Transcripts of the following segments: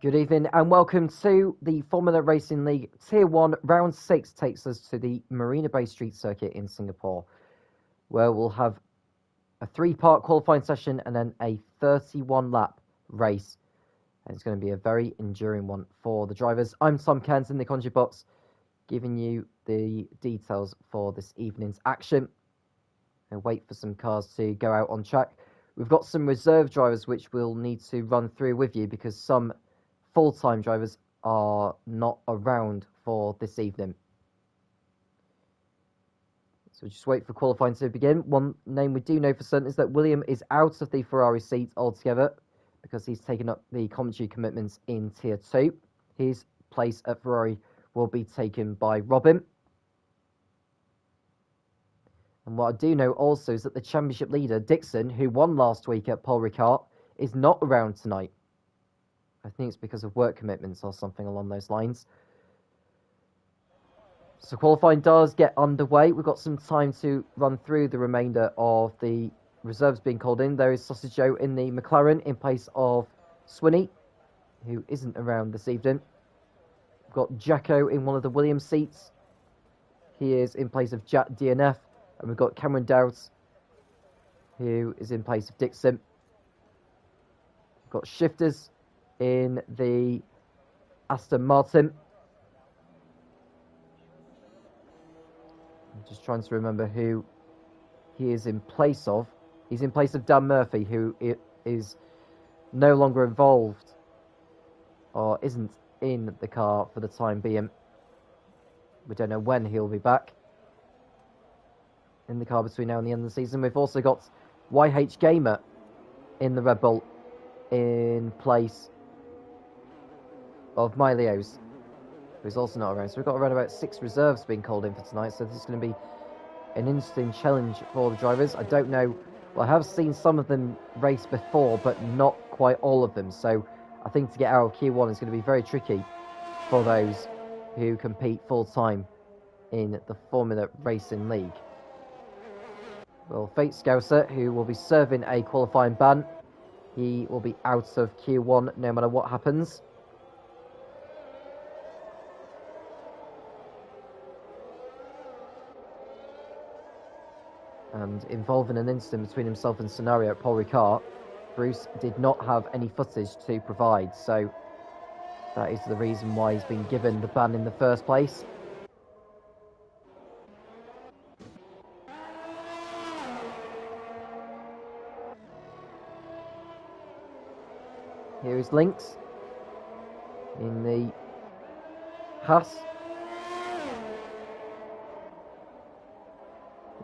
Good evening and welcome to the Formula Racing League Tier 1 Round 6 takes us to the Marina Bay Street Circuit in Singapore, where we'll have a 3-part qualifying session and then a 31-lap race. And it's going to be a very enduring one for the drivers. I'm Tom Cairns in the commentary box, giving you the details for this evening's action. And wait for some cars to go out on track. We've got some reserve drivers which we'll need to run through with you because some full-time drivers are not around for this evening. So just wait for qualifying to begin. One name we do know for certain is that William is out of the Ferrari seat altogether because he's taken up the commentary commitments in Tier 2. His place at Ferrari will be taken by Robin. And what I do know also is that the championship leader, Dixon, who won last week at Paul Ricard, is not around tonight. I think it's because of work commitments or something along those lines. So qualifying does get underway. We've got some time to run through the remainder of the reserves being called in. There is Sausage Joe in the McLaren in place of Swinney, who isn't around this evening. We've got Jacko in one of the Williams seats. He is in place of Jack DNF. And we've got Cameron Dowds, who is in place of Dixon. We've got Shifters in the Aston Martin. I'm just trying to remember who he is in place of. He's in place of Dan Murphy, who is no longer involved or isn't in the car for the time being. We don't know when he'll be back in the car between now and the end of the season. We've also got YH Gamer in the Red Bull in place of Mylios, who's also not around. So we've got around about 6 reserves being called in for tonight, so this is going to be an interesting challenge for the drivers. I don't know, well, I have seen some of them race before, but not quite all of them, so I think to get out of Q1 is going to be very tricky for those who compete full-time in the Formula Racing League. Well, Fate Scouser, who will be serving a qualifying ban, he will be out of Q1 no matter what happens. And involving an incident between himself and Scenario at Paul Ricard, Bruce did not have any footage to provide, so that is the reason why he's been given the ban in the first place. Here is Lynx in the Haas.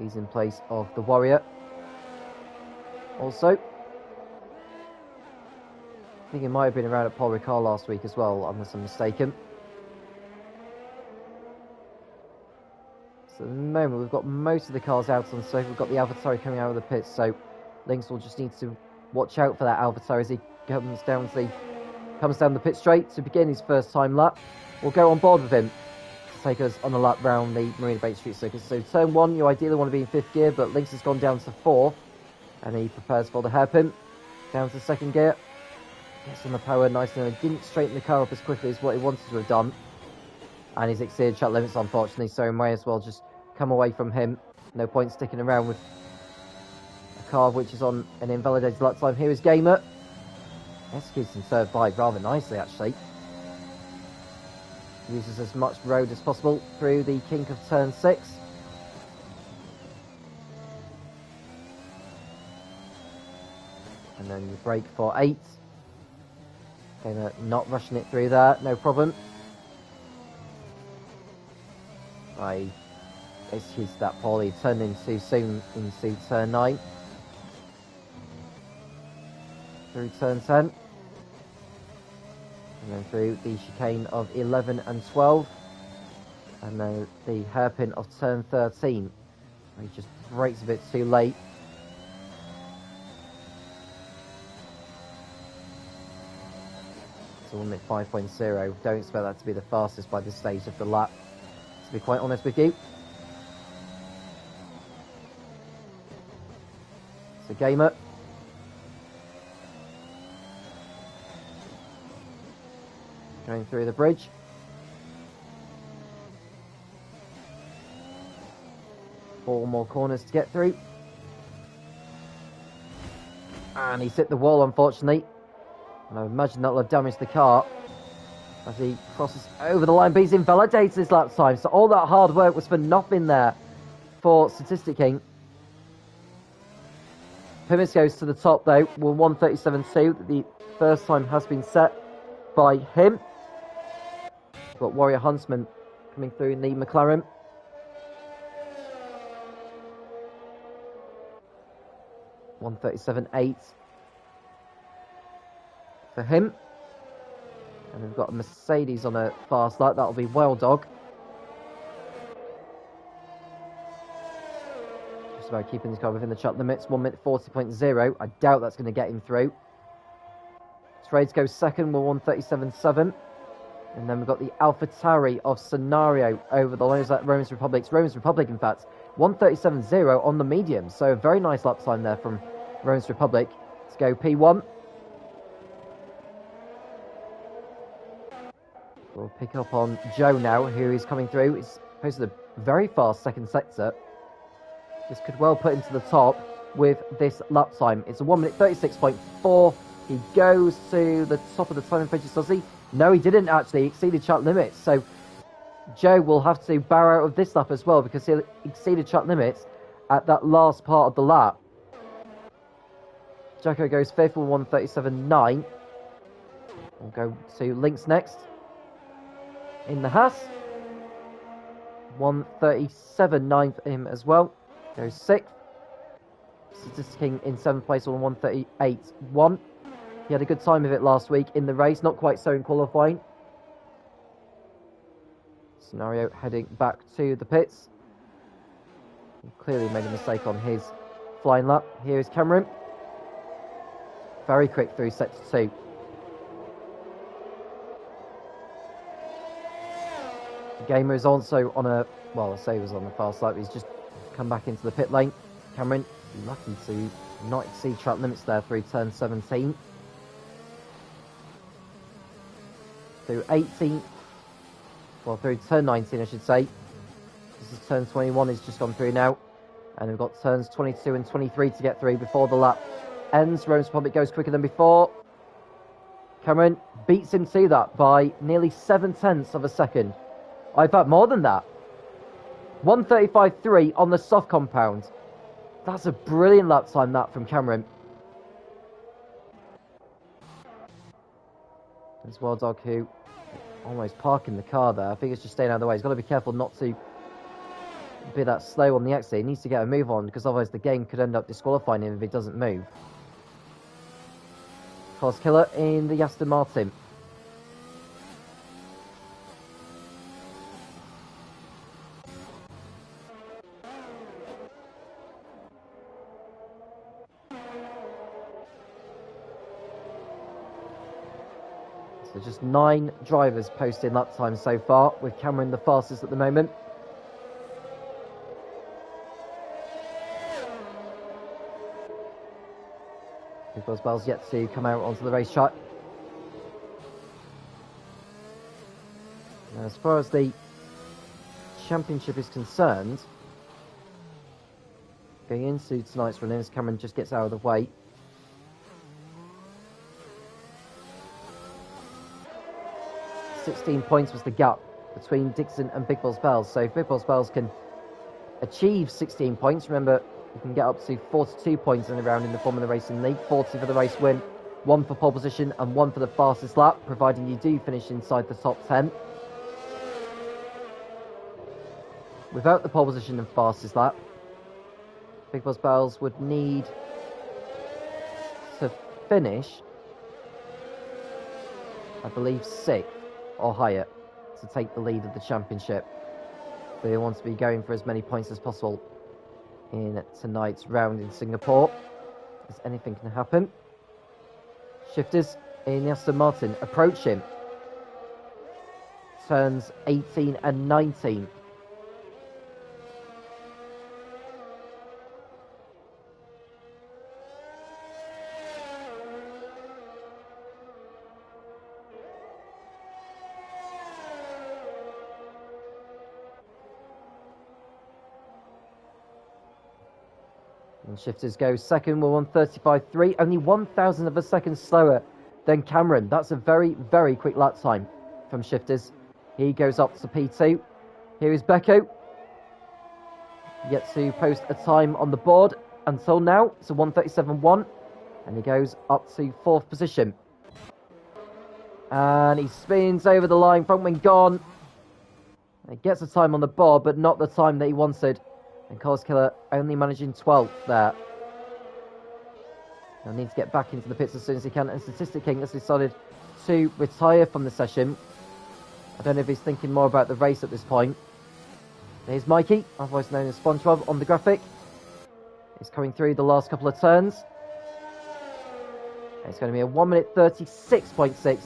He's in place of the Warrior. Also, I think he might have been around at Paul Ricard last week as well, unless I'm mistaken. So at the moment, we've got most of the cars out on safe. We've got the AlphaTauri coming out of the pits, so Lynx will just need to watch out for that AlphaTauri as he comes down the pit straight to begin his first time lap. We'll go on board with him to take us on a lap round the Marina Bay Street Circuit. So turn 1, you ideally want to be in 5th gear, but Lynx has gone down to 4th, and he prepares for the hairpin. Down to 2nd gear, gets on the power nice and didn't straighten the car up as quickly as what he wanted to have done, and he's exceeded track limits unfortunately, so he may as well just come away from him. No point sticking around with a car which is on an invalidated lap time. Here is Gamer. Executes in third bike rather nicely, actually. Uses as much road as possible through the kink of turn 6. And then you brake for 8. Gamer not rushing it through there, no problem. I executed that poorly, turned in too soon into turn 9. Through turn 10. And then through the chicane of 11 and 12. And then the hairpin of turn 13. He just brakes a bit too late. So limit 5.0. Don't expect that to be the fastest by this stage of the lap, to be quite honest with you. So Gamer. Going through the bridge. Four more corners to get through. And he's hit the wall, unfortunately. And I imagine that'll have damaged the car as he crosses over the line. But he's invalidated his lap time. So all that hard work was for nothing there for Statistic King. Pimmins goes to the top, though. Well, 1:37.2. The first time has been set by him. Got Warrior Huntsman coming through in the McLaren. $1:37.8 for him. And we've got a Mercedes on a fast lap. That'll be Wild Dog. Just about keeping this car within the track limits. 1:40.0. I doubt that's going to get him through. Trades goes second with 1:37.7. And then we've got the AlphaTauri of Scenario over the line. Is that Romans Republic, in fact. 1:37.0 on the medium. So a very nice lap time there from Romans Republic. Let's go P1. We'll pick up on Joe now, who is coming through. He's posted a very fast second sector. This could well put him to the top with this lap time. It's a 1:36.4. He goes to the top of the time fridges, does he? No, he didn't actually. He exceeded track limits. So Joe will have to bow out of this lap as well because he exceeded track limits at that last part of the lap. Jacko goes fifth with 1:37.9. We'll go to Lynx next. In the Haas. 1:37.9 for him as well. Goes sixth. Statistic King in seventh place on 1:38.1. He had a good time of it last week in the race, not quite so in qualifying. Scenario heading back to the pits. He clearly made a mistake on his flying lap. Here is Cameron. Very quick through sector 2. The Gamer is also on a, well, I say he was on the fast lap. He's just come back into the pit lane. Cameron, lucky to not exceed track limits there through turn 17. Through 18, well, through turn 19, I should say. This is turn 21, he's just gone through now. And we've got turns 22 and 23 to get through before the lap ends. Romans Republic goes quicker than before. Cameron beats him to that by nearly 7/10 of a second. In fact, more than that. 1:35.3 on the soft compound. That's a brilliant lap time, that, from Cameron. There's Wild Dog, who almost parking the car there. I think it's just staying out of the way. He's got to be careful not to be that slow on the exit. He needs to get a move on, because otherwise the game could end up disqualifying him if he doesn't move. Cars Killer in the Aston Martin. So just 9 drivers posting lap time so far, with Cameron the fastest at the moment. Because Bell's yet to come out onto the racetrack. Now, as far as the championship is concerned, going into tonight's run-in, as Cameron just gets out of the way. £16 points was the gap between Dixon and Big Balls Bells. So if Big Balls Bells can achieve 16 points, remember you can get up to 42 points in the round in the Formula Racing League, 40 for the race win, 1 for pole position and 1 for the fastest lap, providing you do finish inside the top 10. Without the pole position and fastest lap, Big Boss Battles would need to finish, I believe, 6th or higher to take the lead of the championship. They want to be going for as many points as possible in tonight's round in Singapore, as anything can happen. Shifters in Aston Martin approach him. Turns 18 and 19. And Shifters goes second with 1:35.3, only 1,000 of a second slower than Cameron. That's a very, very quick lap time from Shifters. He goes up to P2. Here is Becco. Yet to post a time on the board until now. It's a 1:37.1, and he goes up to 4th position. And he spins over the line, front wing gone. He gets a time on the board, but not the time that he wanted. And Cars Killer only managing 12th there. He'll need to get back into the pits as soon as he can. And Statistic King has decided to retire from the session. I don't know if he's thinking more about the race at this point. Here's Mikey, otherwise known as SpongeBob, on the graphic. He's coming through the last couple of turns. And it's going to be a 1:36.6,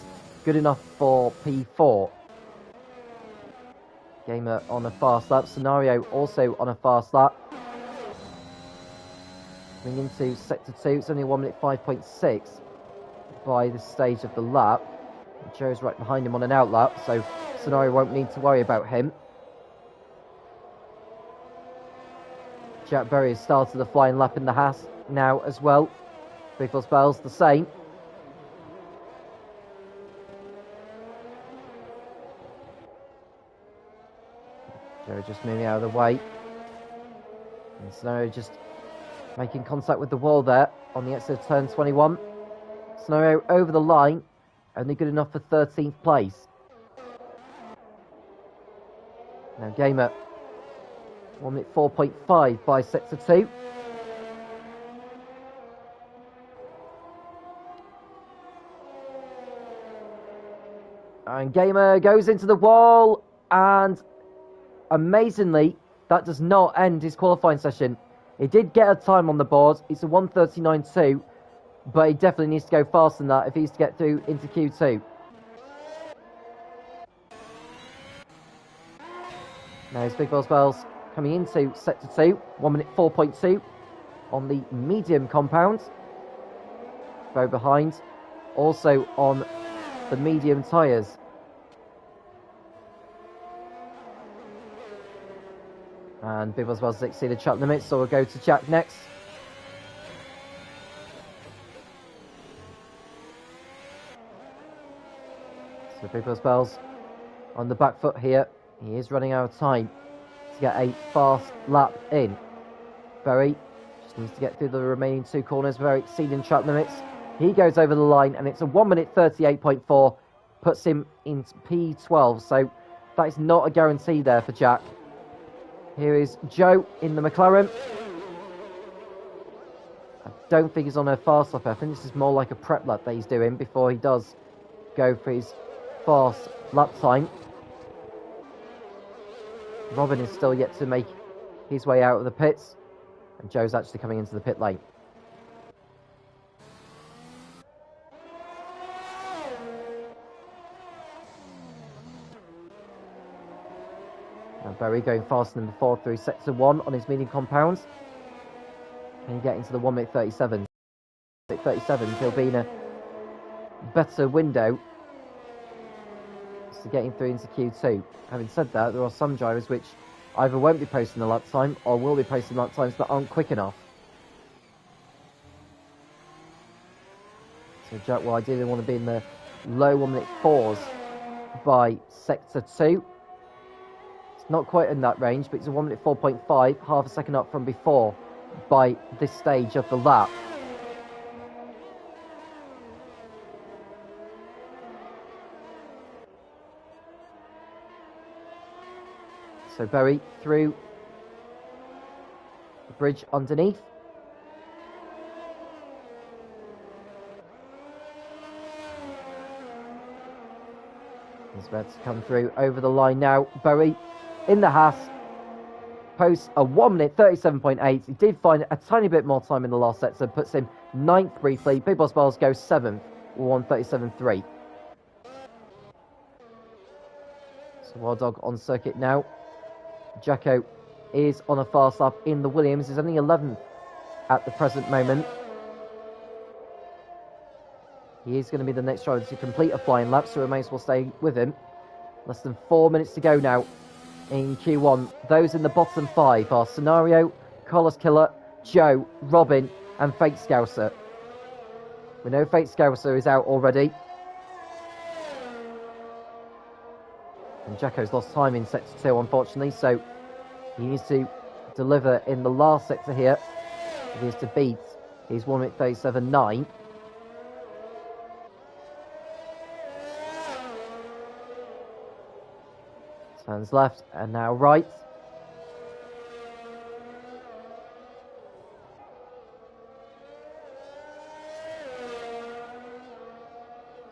good enough for P4. Gamer on a fast lap. Scenario also on a fast lap. Coming into sector 2, it's only 1:05.6 by this stage of the lap. Joe's right behind him on an out lap, so Scenario won't need to worry about him. Jack Berry has started the flying lap in the Haas now as well. Big Boss Battles the same. Joe just moving out of the way. And Scenario just making contact with the wall there on the exit of turn 21. Scenario over the line, only good enough for 13th place. Now Gamer, 1:04.5 by sector 2. And Gamer goes into the wall, and amazingly, that does not end his qualifying session. He did get a time on the board. It's a 1:39.2, but he definitely needs to go faster than that if he's to get through into Q2. Now it's Big Boss Bells coming into sector 2, 1:04.2 on the medium compound. Very behind, also on the medium tyres. And Big Boss Bells exceeded track limits, so we'll go to Jack next. So Big Boss Bells on the back foot here. He is running out of time to get a fast lap in. Berry just needs to get through the remaining 2 corners without exceeding track limits. He goes over the line, and it's a 1:38.4, puts him in P12, so that is not a guarantee there for Jack. Here is Joe in the McLaren. I don't think he's on a fast lap. I think this is more like a prep lap that he's doing before he does go for his fast lap time. Robin is still yet to make his way out of the pits, and Joe's actually coming into the pit lane. Now Berry going faster than before through sector 1 on his medium compounds. Can he get into the 1:37? 37, he'll be in a better window to getting through into Q2. Having said that, there are some drivers which either won't be posting the lap time or will be posting lap times that aren't quick enough. So Jack will ideally want to be in the low 1:4s by sector 2. It's not quite in that range, but it's a 1:4.5, half a second up from before by this stage of the lap. So Berry through the bridge underneath. He's about to come through over the line now. Berry in the Haas. Posts a 1 minute 37.8. He did find a tiny bit more time in the last set, so puts him 9th briefly. Big Boss Bars goes 7th, 1:37.3. So Wild Dog on circuit now. Jacko is on a fast lap in the Williams. He's only 11th at the present moment. He is going to be the next driver to complete a flying lap, so Remains will stay with him. Less than 4 minutes to go now in Q1. Those in the bottom 5 are Scenario, Carlos Killer, Joe, Robin, and Fate Scouser. We know Fate Scouser is out already. And Jacko's lost time in sector 2, unfortunately, so he needs to deliver in the last sector here. He needs to beat his 1 minute 37.9. Turns left and now right.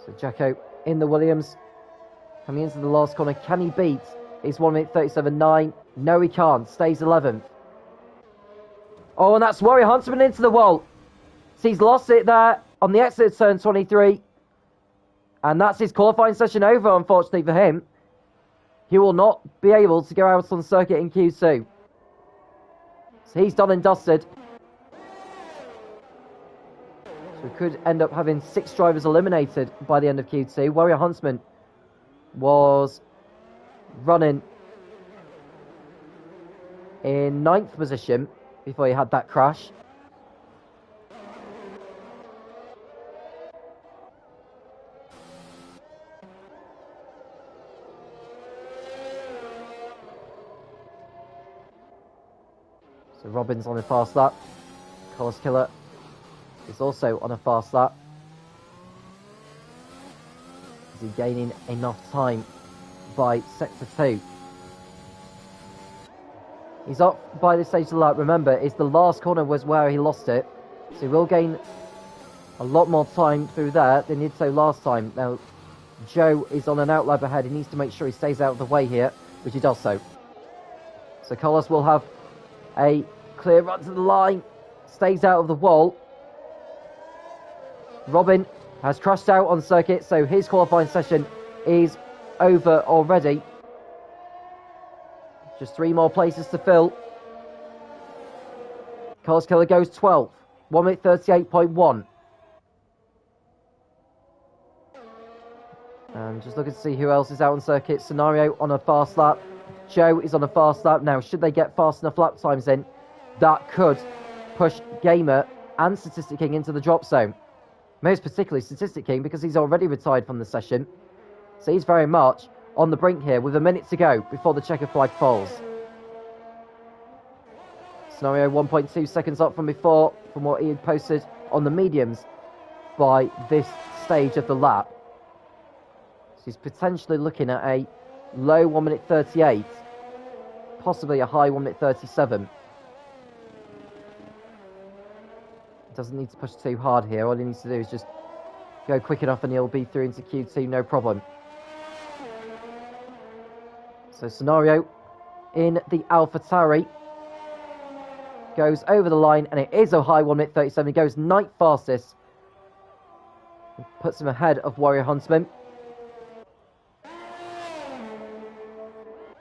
So Jacko in the Williams. Coming into the last corner. Can he beat his 1 minute 37.9? No, he can't. Stays 11th. Oh, and that's Warrior Huntsman into the wall. So he's lost it there on the exit of turn 23. And that's his qualifying session over, unfortunately for him. He will not be able to go out on circuit in Q2. So he's done and dusted. So we could end up having 6 drivers eliminated by the end of Q2. Warrior Huntsman was running in 9th position before he had that crash. So Robin's on a fast lap. Carlos Killer is also on a fast lap. Is he gaining enough time by sector 2? He's up by this stage of the lap. Remember, it's the last corner was where he lost it. So he will gain a lot more time through there than he did so last time. Now, Joe is on an out lap ahead. He needs to make sure he stays out of the way here, which he does so. So Carlos will have a clear run to the line. Stays out of the wall. Robin has crashed out on circuit, so his qualifying session is over already. Just 3 more places to fill. Carlos Killer goes 12th. 1 minute 38.1. And just looking to see who else is out on circuit. Scenario on a fast lap. Joe is on a fast lap. Now, should they get fast enough lap times in, that could push Gamer and Statistic King into the drop zone. Most particularly Statistic King, because he's already retired from the session. So he's very much on the brink here with a minute to go before the checker flag falls. Scenario 1.2 seconds up from before, from what he had posted on the mediums by this stage of the lap. So he's potentially looking at a low 1 minute 38, possibly a high 1 minute 37. Doesn't need to push too hard here. All he needs to do is just go quick enough and he'll be through into Q2, no problem. So Scenario in the AlphaTauri goes over the line, and it is a high 1 minute 37. He goes 9th fastest. Puts him ahead of Warrior Huntsman.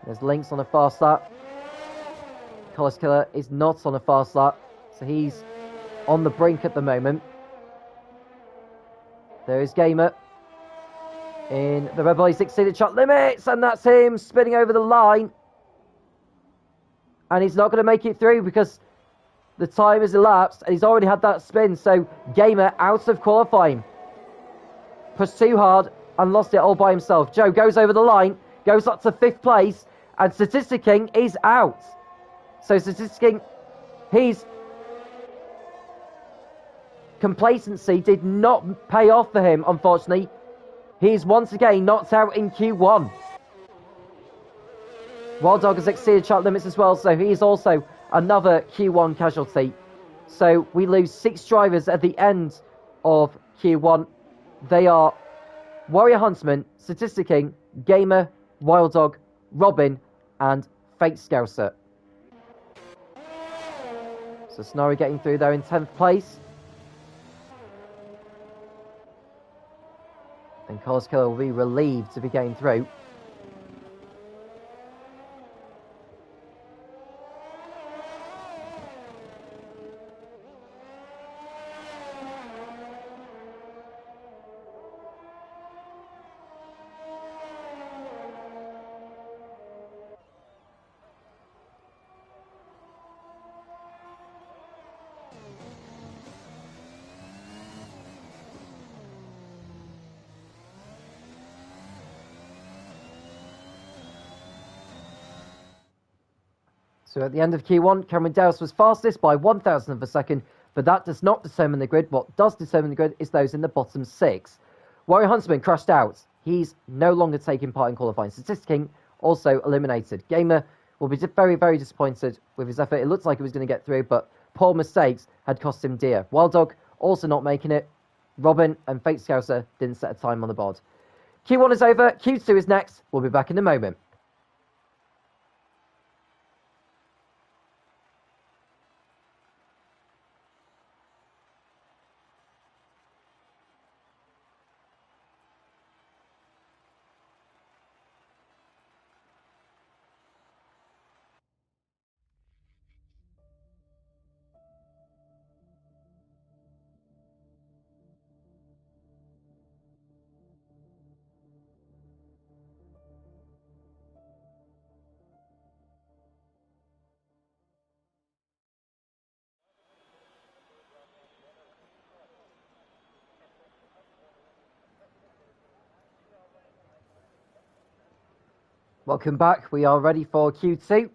There's Lynx on a fast lap. Carlos Killer is not on a fast lap, so he's on the brink at the moment. There is Gamer in the Red Bull 16 at track limits, and that's him spinning over the line. And he's not going to make it through because the time has elapsed and he's already had that spin. So Gamer out of qualifying. Pushed too hard and lost it all by himself. Joe goes over the line, goes up to 5th place, and Statistic King is out. So Statistic King, his complacency did not pay off for him, unfortunately. He's once again knocked out in Q1. Wild Dog has exceeded track limits as well, so he's also another Q1 casualty. So we lose 6 drivers at the end of Q1. They are Warrior Huntsman, Statistic King, Gamer, Wild Dog, Robin, and Fate Scouser. So Scenario getting through there in 10th place. And Carlos Killer will be relieved to be getting through. So at the end of Q1, Cameron Dowse was fastest by 1,000 of a second, but that does not determine the grid. What does determine the grid is those in the bottom 6. Warrior Huntsman crashed out. He's no longer taking part in qualifying. Statistic King also eliminated. Gamer will be very, very disappointed with his effort. It looks like he was going to get through, but poor mistakes had cost him dear. Wild Dog also not making it. Robin and Fate Scouser didn't set a time on the board. Q1 is over. Q2 is next. We'll be back in a moment. Welcome back. We are ready for Q2.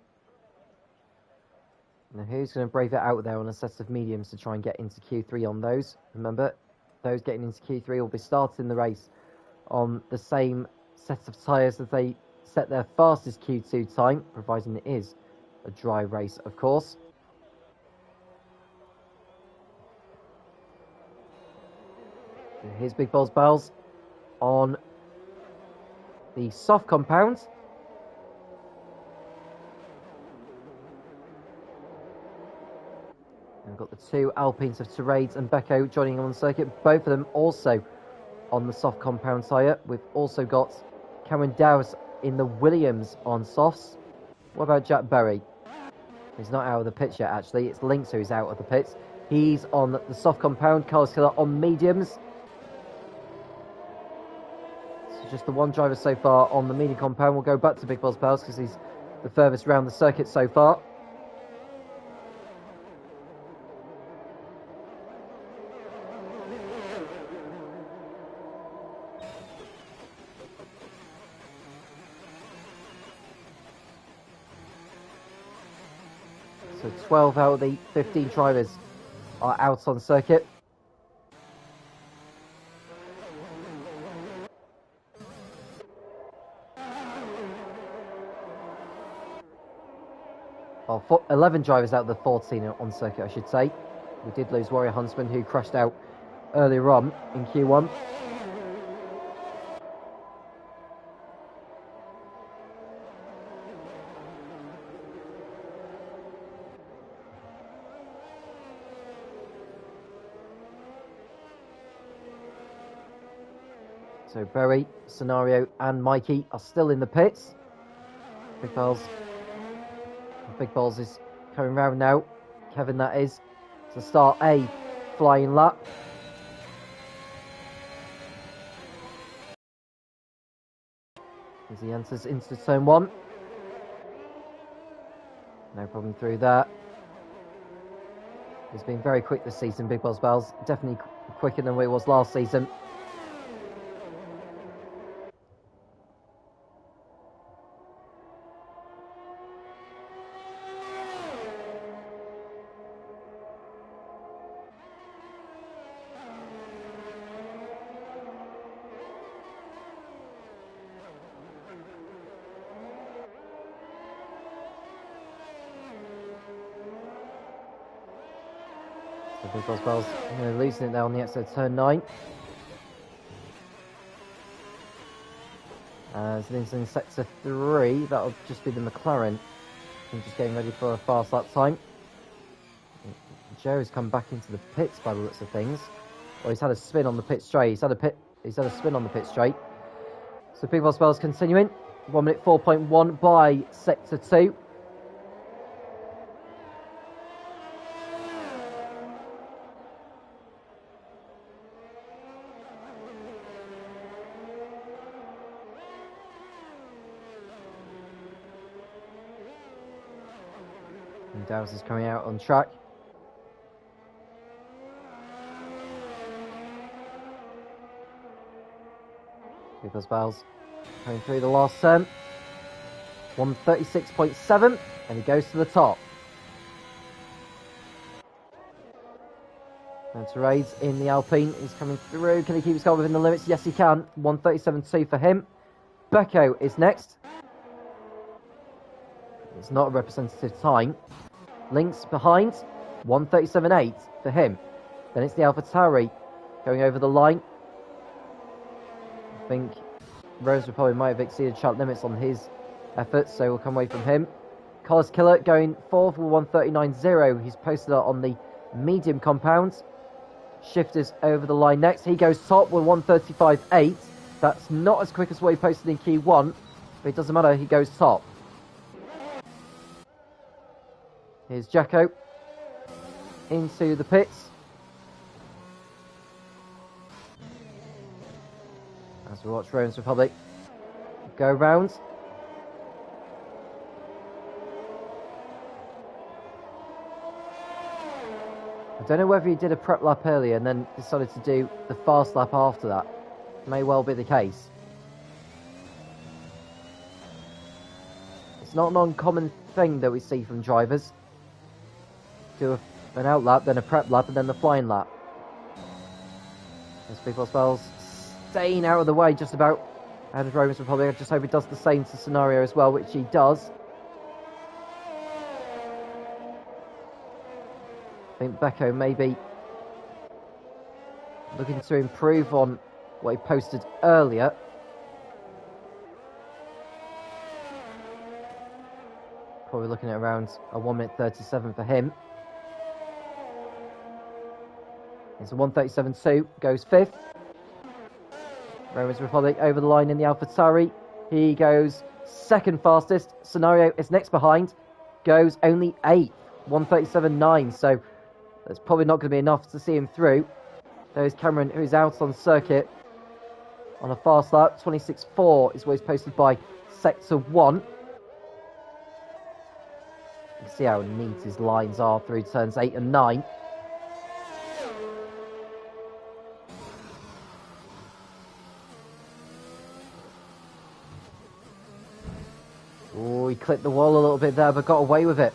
Now, who's going to brave it out there on a set of mediums to try and get into Q3 on those? Remember, those getting into Q3 will be starting the race on the same set of tyres as they set their fastest Q2 time, providing it is a dry race, of course. And here's Big Balls Bells on the soft compound. We've got the 2 Alpines of Terrades and Becco joining on the circuit, both of them also on the soft compound tyre. We've also got Cameron Dowse in the Williams on softs. What about Jack Berry? He's not out of the pits yet, actually. It's Lynx who's out of the pits. He's on the soft compound, Carlos Killer on mediums. So just the one driver so far on the medium compound. We'll go back to Big Balls Bells because he's the furthest round the circuit so far. So 12 out of the 15 drivers are out on circuit. Well, 11 drivers out of the 14 on circuit, I should say. We did lose Warrior Huntsman, who crashed out earlier on in Q1. So Berry, Scenario and Mikey are still in the pits. Big Balls is coming round now. Kevin, that is, to start a flying lap. As he enters into turn 1. No problem through that. He's been very quick this season, Big Balls Bells. Definitely quicker than what it was last season. So Big Boss Bells losing it there on the exit of turn 9. As in sector 3, that'll just be the McLaren. I'm just getting ready for a fast lap time. Joe's come back into the pits by the looks of things. Well, he's had a spin on the pit straight. He's had a spin on the pit straight. So Big Boss Bells continuing. 1 minute 4.1 by sector 2. And Dowse is coming out on track. Big Boss Bells coming through the last turn. 136.7, and he goes to the top. And Therese in the Alpine is coming through. Can he keep his car within the limits? Yes, he can. 137.2 for him. Becco is next. It's not a representative time. Links behind. 137.8 for him. Then it's the AlphaTauri going over the line. I think Rose Republic might have exceeded track limits on his efforts, so we'll come away from him. Collis Killer going 4th with 139.0. He's posted on the medium compound. Shifters over the line next. He goes top with 135.8. That's not as quick as what he posted in Q1, but it doesn't matter, he goes top. Here's Jacko into the pits. As we watch Rose Republic go round. I don't know whether he did a prep lap earlier and then decided to do the fast lap after that. May well be the case. It's not an uncommon thing that we see from drivers. Do an out lap, then a prep lap, and then the flying lap. As Big Boss Bells staying out of the way just about out of Rose Republic. I just hope he does the same to Scenario as well, which he does. I think Becco may be looking to improve on what he posted earlier. Probably looking at around a 1 minute 37 for him. It's a 137.2, goes 5th. Rose Republic over the line in the AlphaTauri. He goes 2nd fastest. Scenario is next behind, goes only 8th, 137.9. So that's probably not going to be enough to see him through. There's Cameron, who's out on circuit on a fast lap. 26.4 is what he's posted by Sector 1. You can see how neat his lines are through turns 8 and 9. Oh, he clipped the wall a little bit there, but got away with it.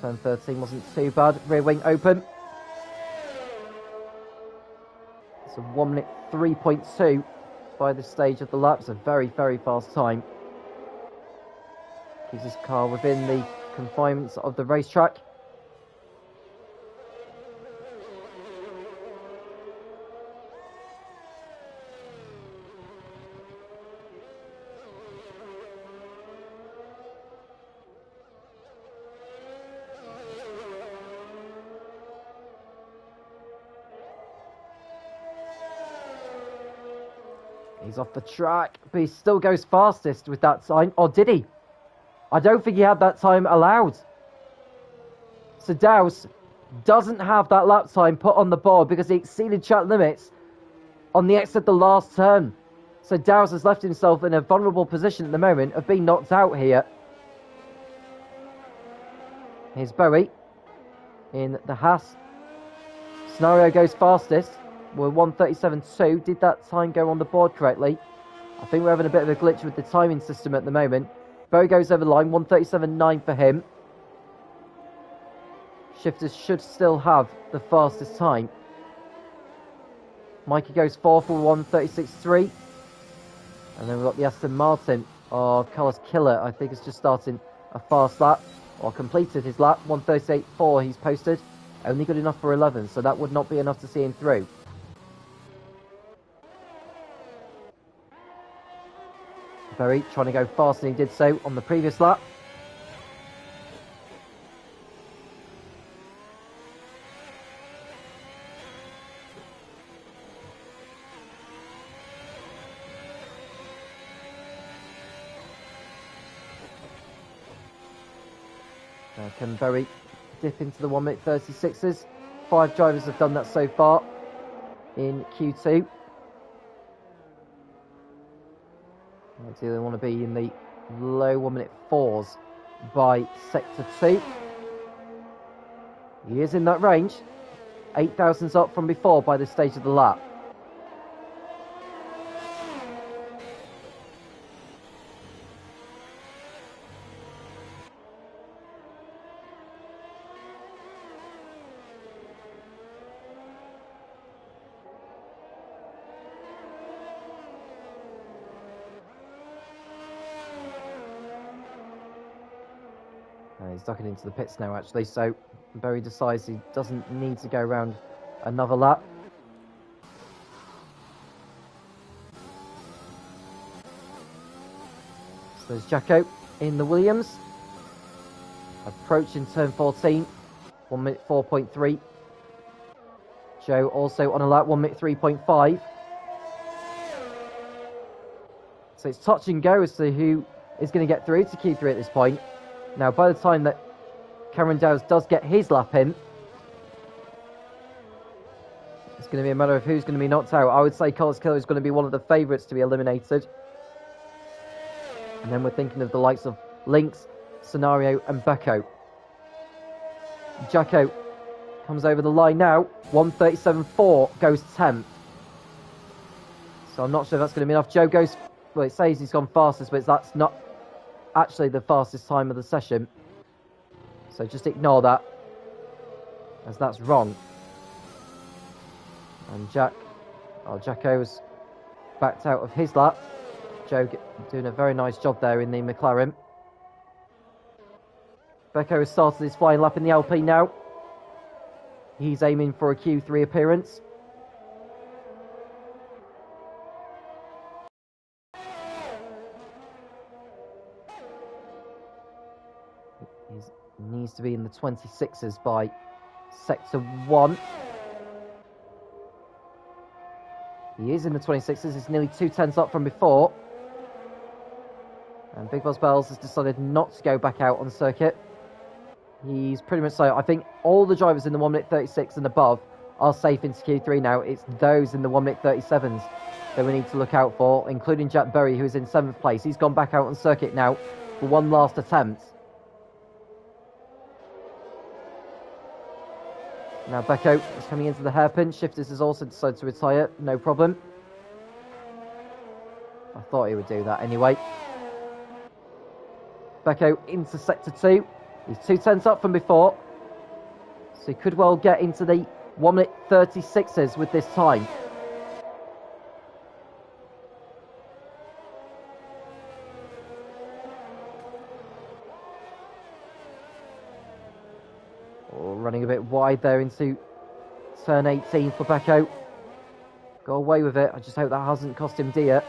Turn 13 wasn't too bad. Rear wing open. It's a 1 minute 3.2 by this stage of the lap. It's a very, very fast time. Keeps his car within the confinements of the racetrack. He's off the track, but he still goes fastest with that time. Or did he? I don't think he had that time allowed. So Dowse doesn't have that lap time put on the board because he exceeded track limits on the exit of the last turn. So Dowse has left himself in a vulnerable position at the moment of being knocked out here. Here's Bowie in the Haas. Scenario goes fastest. We're 137.2. Did that time go on the board correctly? I think we're having a bit of a glitch with the timing system at the moment. Bo goes over the line, 137.9 for him. Shifters should still have the fastest time. Mikey goes 4th for 136.3. And then we've got the Aston Martin of Carlos Killer. I think it's just starting a fast lap. or completed his lap. 1:38.4 he's posted. Only good enough for 11, so that would not be enough to see him through. Berry trying to go fast, and he did so on the previous lap. Can Berry dip into the 1:36s? 5 drivers have done that so far in Q2. Ideally, they want to be in the low 1:4s by sector 2. He is in that range. 8 thousandths up from before by this stage of the lap. He's ducking into the pits now, actually, so Berry decides he doesn't need to go around another lap. So there's Jacko in the Williams, approaching turn 14, 1:4.3. Joe also on a lap, 1:3.5. So it's touch and go as to who is going to get through to Q3 at this point. Now, by the time that Cameron Dowes does get his lap in, it's going to be a matter of who's going to be knocked out. I would say Carlos Killer is going to be one of the favourites to be eliminated. And then we're thinking of the likes of Lynx, Scenario and Becco. Jacko comes over the line now. 1:37.4 goes 10th. So I'm not sure if that's going to be enough. Joe goes, well, it says he's gone fastest, but that's not actually the fastest time of the session. So just ignore that, as that's wrong. And Jacko's backed out of his lap. Joe doing a very nice job there in the McLaren. Becco has started his flying lap in the Alpine now. He's aiming for a Q3 appearance. He needs to be in the 26s by sector 1. He is in the 26s. He's nearly 2 tenths up from before. And Big Boss Bells has decided not to go back out on the circuit. He's pretty much so. I think all the drivers in the 1:36 and above are safe into Q3 now. It's those in the 1:37s that we need to look out for, including Jack Berry, who is in 7th place. He's gone back out on circuit now for one last attempt. Now Becco is coming into the hairpin. Shifters has also decided to retire. No problem. I thought he would do that anyway. Becco into sector 2. He's 2 tenths up from before. So he could well get into the 1:36s with this time. Oh, running a bit wide there into turn 18 for Becco. Go away with it. I just hope that hasn't cost him dear.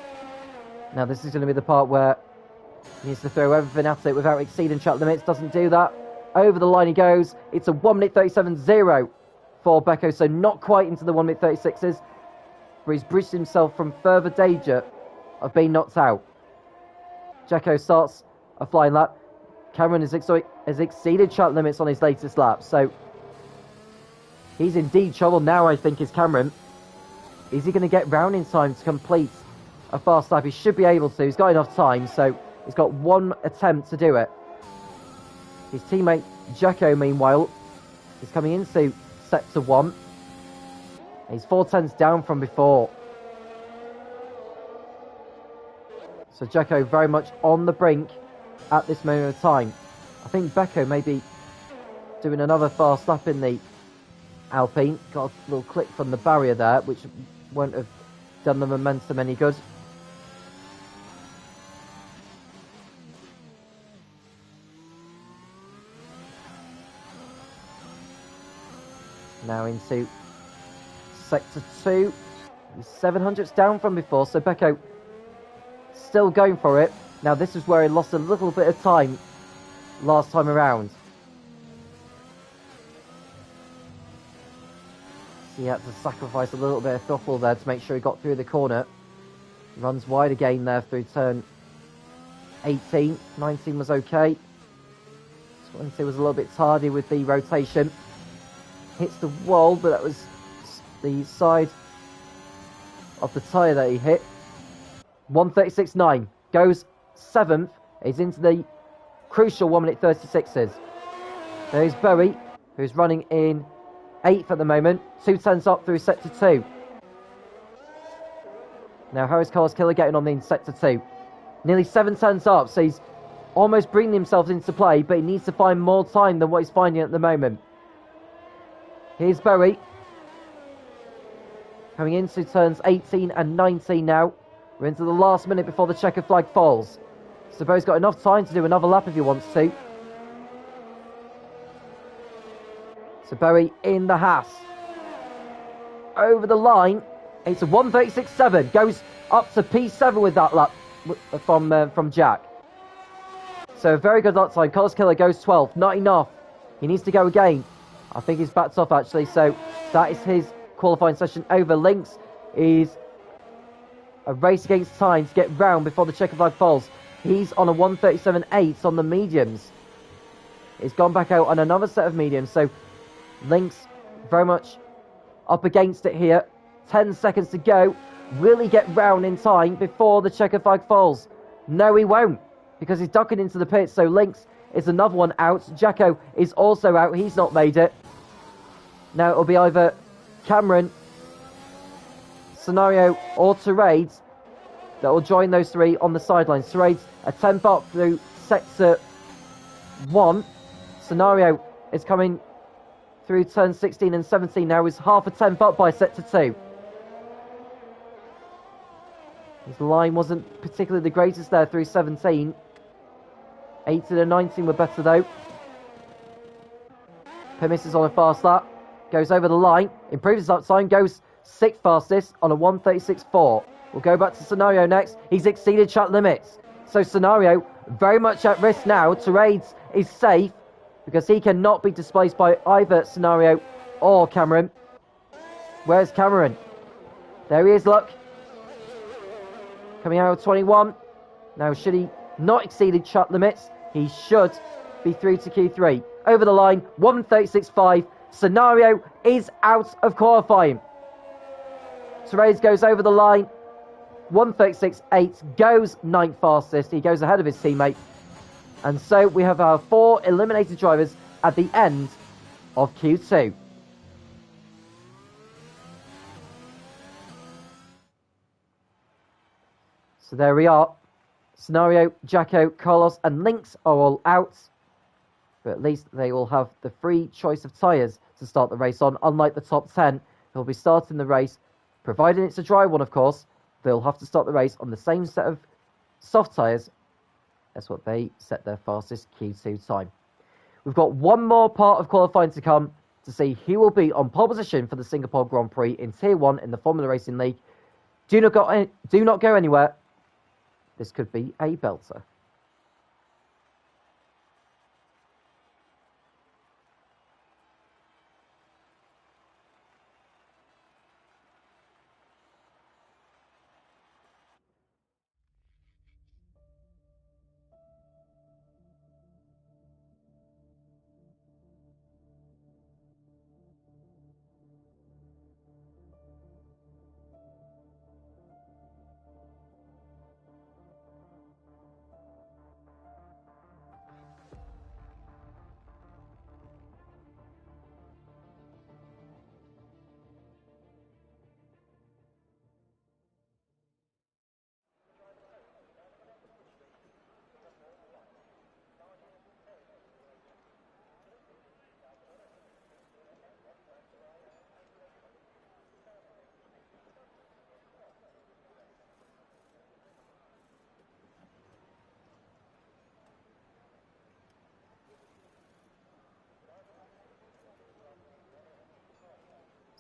Now this is going to be the part where he needs to throw everything at it without exceeding track limits. Doesn't do that. Over the line he goes. It's a 1:37.0 for Becco, so not quite into the 1:36s. But he's bridged himself from further danger of being knocked out. Jacko starts a flying lap. Cameron has exceeded track limits on his latest lap, so he's in deep trouble now, I think, is Cameron. Is he going to get round in time to complete a fast lap? He should be able to. He's got enough time, so he's got one attempt to do it. His teammate Jacko, meanwhile, is coming into sector 1. He's 4 tenths down from before. So Jacko very much on the brink at this moment of time. I think Becco may be doing another fast lap in the Alpine. Got a little click from the barrier there, which won't have done the momentum any good. Now into Sector 2. He's 700s down from before, so Becco still going for it. Now this is where he lost a little bit of time last time around. So he had to sacrifice a little bit of throttle there to make sure he got through the corner. Runs wide again there through turn 18. 19 was okay. 20 was a little bit tardy with the rotation. Hits the wall, but that was the side of the tyre that he hit. 1:36.9 goes 7th. He's into the crucial 1:36. There's Bowie, who's running in 8th at the moment. 2 tenths up through Sector 2. Now Harris Carlos Killer getting on in Sector 2. Nearly 7 tenths up, so he's almost bringing himself into play, but he needs to find more time than what he's finding at the moment. Here's Bowie. Coming into turns 18 and 19 now. We're into the last minute before the checker flag falls. So Bowie's got enough time to do another lap if he wants to. So Bowie in the Haas. Over the line. It's a 1:36.7. Goes up to P7 with that lap from Jack. So a very good lap time. Carlos Killer goes 12th. Not enough. He needs to go again. I think he's backed off actually. So that is his qualifying session over. Lynx is a race against time to get round before the checker flag falls. He's on a 1:37.8 on the mediums. He's gone back out on another set of mediums. So Lynx very much up against it here. 10 seconds to go. Will he get round in time before the checker flag falls? No, he won't, because he's ducking into the pits. So Lynx is another one out. Jacko is also out. He's not made it. Now it'll be either Cameron, Scenario, or Terades that will join those three on the sidelines. Terades a 10th up through Sector 1. Scenario is coming through turn 16 and 17 now. Is half a 10th up by Sector 2. His line wasn't particularly the greatest there through 17. 18 and 19 were better though. Permis is on a fast lap. Goes over the line. Improves his lap time. Goes 6th fastest on a 1:36.4. We'll go back to Scenario next. He's exceeded track limits. So Scenario very much at risk now. Terades is safe because he cannot be displaced by either Scenario or Cameron. Where's Cameron? There he is, look. Coming out of 21. Now, should he not exceed track limits, he should be through to Q3. Over the line, 1:36.5. Scenario is out of qualifying. Terades goes over the line. 1:36.8. Goes 9th fastest. He goes ahead of his teammate. And so we have our 4 eliminated drivers at the end of Q2. So there we are. Scenario, Jacko, Carlos and Lynx are all out. But at least they will have the free choice of tyres to start the race on, unlike the top 10 who'll be starting the race, providing it's a dry one of course. They'll have to start the race on the same set of soft tyres as what they set their fastest Q2 time. We've got one more part of qualifying to come to see who will be on pole position for the Singapore Grand Prix in Tier 1 in the Formula Racing League. Do not go anywhere. This could be a belter.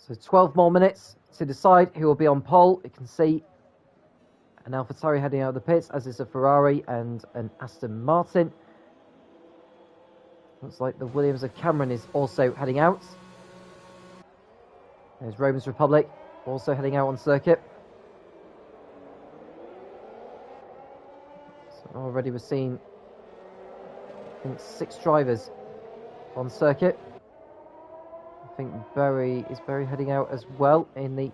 So 12 more minutes to decide who will be on pole. You can see an AlphaTauri heading out of the pits, as is a Ferrari and an Aston Martin. Looks like the Williams of Cameron is also heading out. There's Romans Republic also heading out on circuit. So already we're seeing, I think, 6 drivers on circuit. I think is Berry heading out as well in the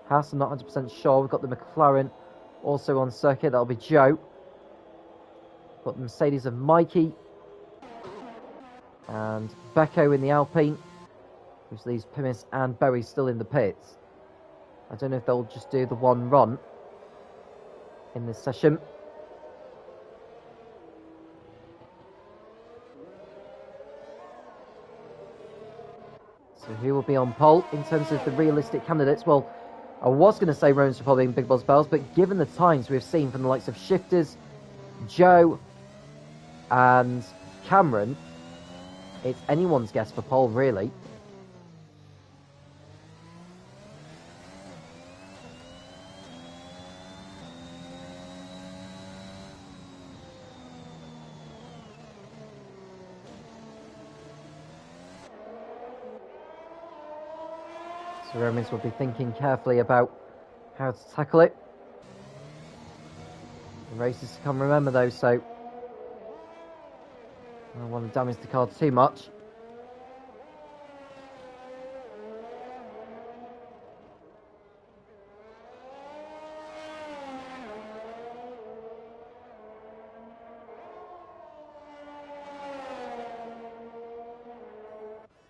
Haas. I'm not 100% sure. We've got the McLaren also on circuit. That'll be Joe. Got the Mercedes of Mikey and Becco in the Alpine, which leaves Pimis and Berry still in the pits. I don't know if they'll just do the one run in this session. So who will be on pole in terms of the realistic candidates? Well, I was going to say Romans Republic and Big Boss Bells, but given the times we've seen from the likes of Shifters, Joe and Cameron, it's anyone's guess for pole, really. So Romans will be thinking carefully about how to tackle it. The races to come, remember, though, so I don't want to damage the car too much.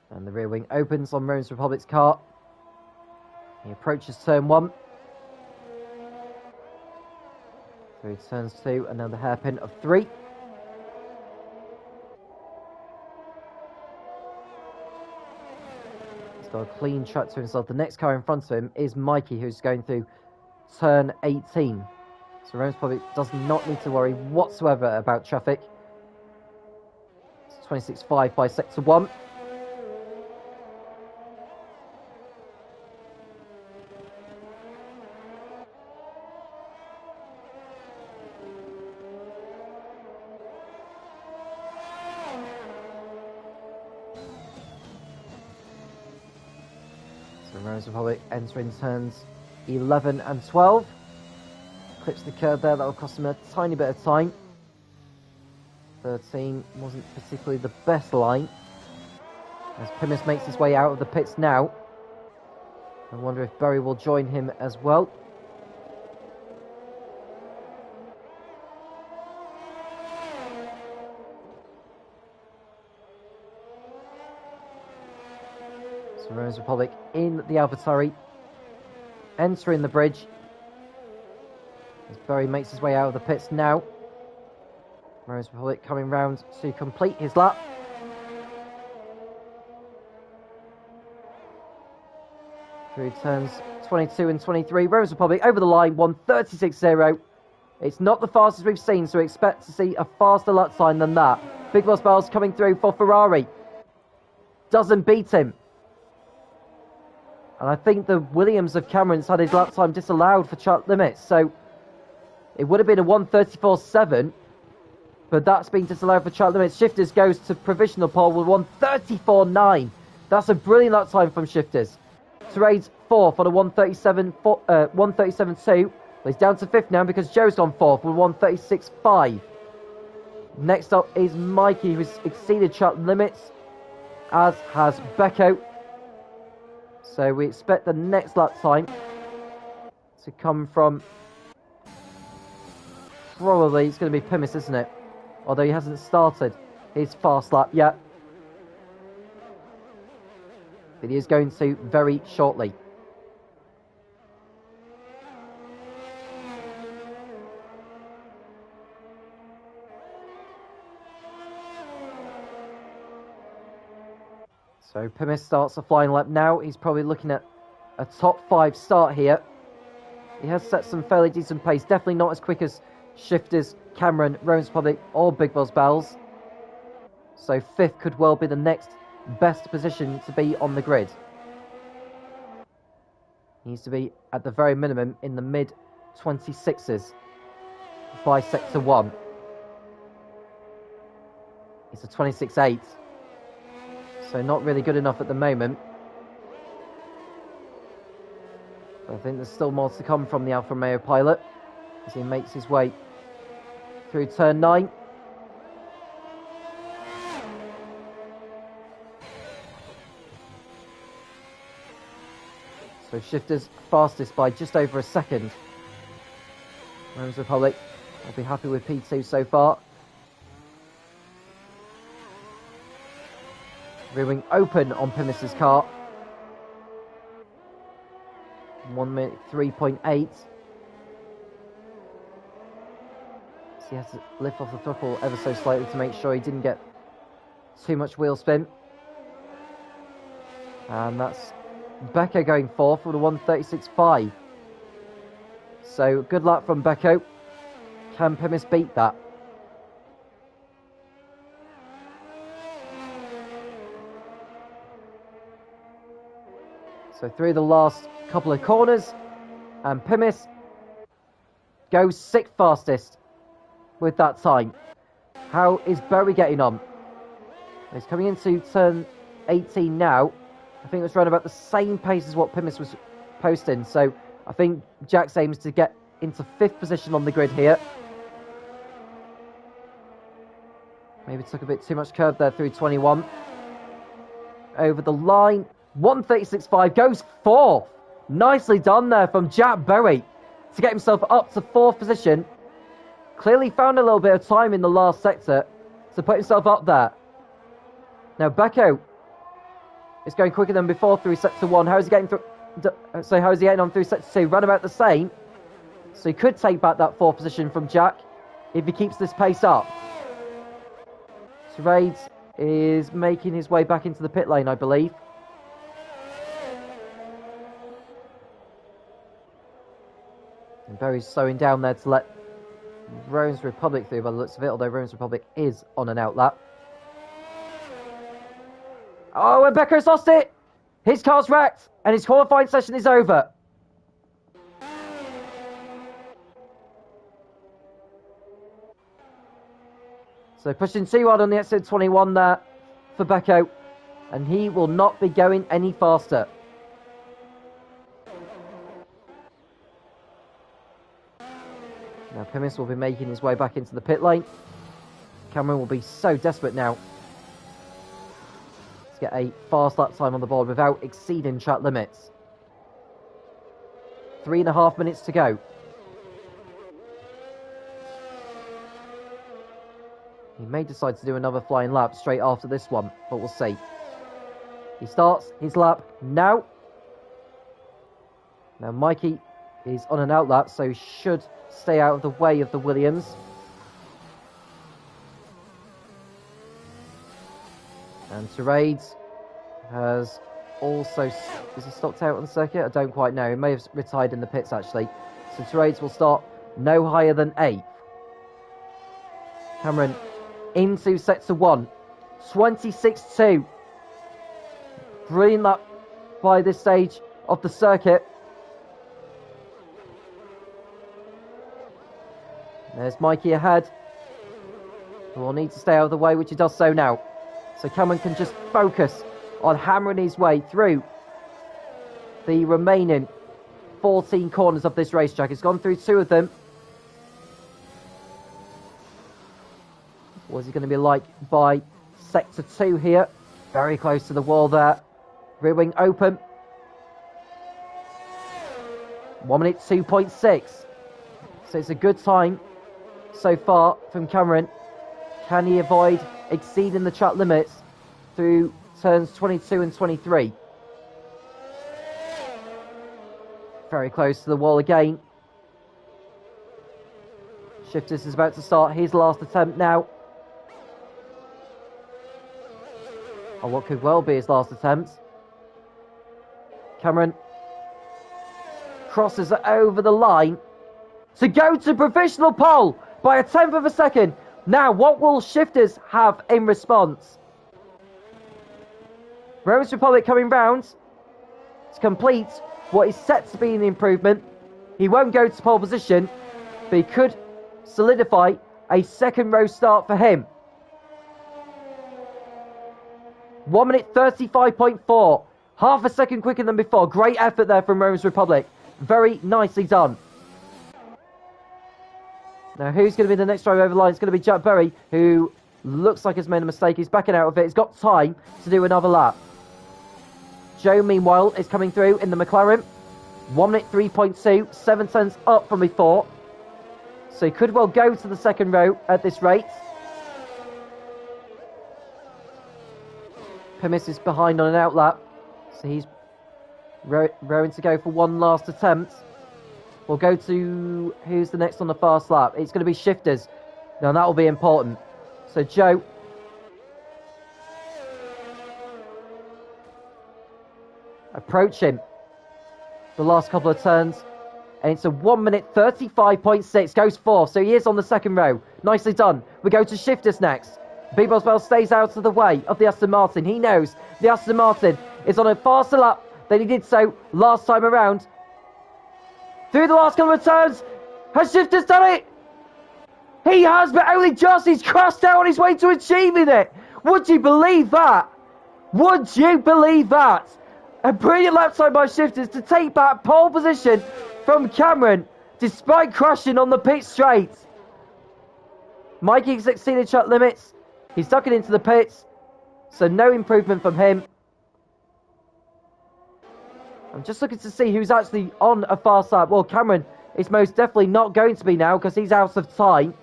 And the rear wing opens on Romans Republic's car. He approaches turn 1. Through turns 2, another hairpin of 3. He's got a clean track to himself. The next car in front of him is Mikey, who's going through turn 18. So Romans Republic does not need to worry whatsoever about traffic. It's 26.5 by sector 1. Romans Republic entering turns 11 and 12. Clips the curb there, that'll cost him a tiny bit of time. 13 wasn't particularly the best line. As Pimis makes his way out of the pits now. I wonder if Berry will join him as well. Romans Republic in the AlphaTauri, entering the bridge. As Berry makes his way out of the pits now. Romans Republic coming round to complete his lap. Through turns 22 and 23. Romans Republic over the line, 1:36.0. It's not the fastest we've seen, so expect to see a faster lap time than that. Big Boss Bells coming through for Ferrari. Doesn't beat him. And I think the Williams of Cameron's had his lap time disallowed for track limits. So it would have been a 1:34.7. But that's been disallowed for track limits. Shifters goes to provisional pole with 1:34.9. That's a brilliant lap time from Shifters. Terrade's 4th on a 1:37.2. Well, he's down to 5th now because Joe's gone 4th with 1:36.5. Next up is Mikey, who's exceeded track limits, as has Becco. So we expect the next lap time to come from, probably it's going to be Pimis, isn't it? Although he hasn't started his fast lap yet. But he is going to very shortly. So Pimis starts a flying lap now. He's probably looking at a top 5 start here. He has set some fairly decent pace. Definitely not as quick as Shifters, Cameron, Romans Republic or Big Boss Bells. So 5th could well be the next best position to be on the grid. He needs to be, at the very minimum, in the mid-26s by sector 1. It's a 26.8. So not really good enough at the moment. But I think there's still more to come from the Alfa Romeo pilot as he makes his way through turn 9. So Shifter's fastest by just over a second. Williams Republic will be happy with P2 so far. Rear wing open on Pimis's car. 1 minute 3.8. So he has to lift off the throttle ever so slightly to make sure he didn't get too much wheel spin. And that's Becco going fourth with a 1:36.5. So good luck from Becco. Can Pimis beat that? So through the last couple of corners, and Pimis goes 6th fastest with that time. How is Berry getting on? He's coming into turn 18 now. I think it's around about the same pace as what Pimis was posting. So I think Jack's aims to get into 5th position on the grid here. Maybe took a bit too much curve there through 21. Over the line. 1:36.5 goes 4th. Nicely done there from Jack Berry to get himself up to 4th position. Clearly found a little bit of time in the last sector to put himself up there. Now Becco is going quicker than before through sector 1. How is he getting through? So how is he getting on through sector 2? Run about the same. So he could take back that 4th position from Jack if he keeps this pace up. Terades is making his way back into the pit lane, I believe. And Berry's slowing down there to let Rome's Republic through by the looks of it, although Rome's Republic is on an out lap. Oh, and Becco's lost it! His car's wrecked, and his qualifying session is over. So pushing too hard on the exit 21 there for Becco, and he will not be going any faster. Now Pimis will be making his way back into the pit lane. Cameron will be so desperate now to get a fast lap time on the board without exceeding track limits. 3.5 minutes to go. He may decide to do another flying lap straight after this one, but we'll see. He starts his lap now. Now Mikey is on an out lap, so he should stay out of the way of the Williams. And Terades has also... Is he stopped out on the circuit? I don't quite know. He may have retired in the pits, actually. So Terades will start no higher than 8th. Cameron into sector 1. 26.2. Brilliant lap by this stage of the circuit. There's Mikey ahead, who will need to stay out of the way, which he does so now. So Cameron can just focus on hammering his way through the remaining 14 corners of this racetrack. He's gone through 2 of them. What's he going to be like by sector 2 here? Very close to the wall there. Rear wing open. 1 minute 2.6. So it's a good time so far from Cameron. Can he avoid exceeding the track limits through turns 22 and 23? Very close to the wall again. Shifters is about to start his last attempt now. Or what could well be his last attempt. Cameron crosses it over the line to go to provisional pole by a 1/10 of a second. Now, what will Shifters have in response? Rome's Republic coming round to complete what is set to be an improvement. He won't go to pole position, but he could solidify a second row start for him. 1 minute 35.4. Half a second quicker than before. Great effort there from Rome's Republic. Very nicely done. Now, who's going to be the next driver over the line? It's going to be Jack Berry, who looks like he's made a mistake. He's backing out of it. He's got time to do another lap. Joe, meanwhile, is coming through in the McLaren. 1 minute 3.2. 7 tenths up from before. So he could well go to the second row at this rate. Pimis is behind on an out lap. So he's rowing to go for one last attempt. We'll go to who's the next on the fast lap. It's going to be Shifters. Now that will be important. So Joe. Approaching the last couple of turns. And it's a 1 minute 35.6. Goes fourth. So he is on the second row. Nicely done. We go to Shifters next. Big Boss Bell stays out of the way of the Aston Martin. He knows the Aston Martin is on a faster lap than he did so last time around. Through the last couple of turns, has Shifters done it? He has, but only just. He's crossed out on his way to achieving it. Would you believe that? Would you believe that? A brilliant lap time by Shifters to take back pole position from Cameron, despite crashing on the pit straight. Mikey's exceeded track limits. He's ducking into the pits, so no improvement from him. I'm just looking to see who's actually on a fast lap. Well, Cameron is most definitely not going to be now because he's out of time.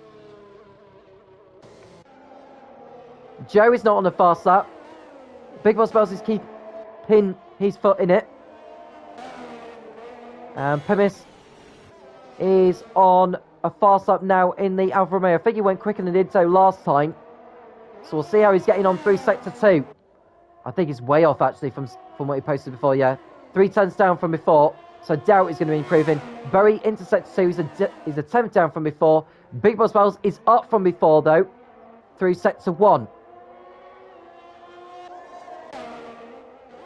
Joe is not on a fast lap. Big Boss Bells is keeping his foot in it. And Pimis is on a fast lap now in the Alfa Romeo. I think he went quicker than he did so last time. So we'll see how he's getting on through Sector 2. I think he's way off, actually, from what he posted before, yeah. 3 tenths down from before, so I doubt he's going to be improving. Berry into Sector 2, he's a 10th down from before. Big Boss Bells is up from before, though, through Sector 1.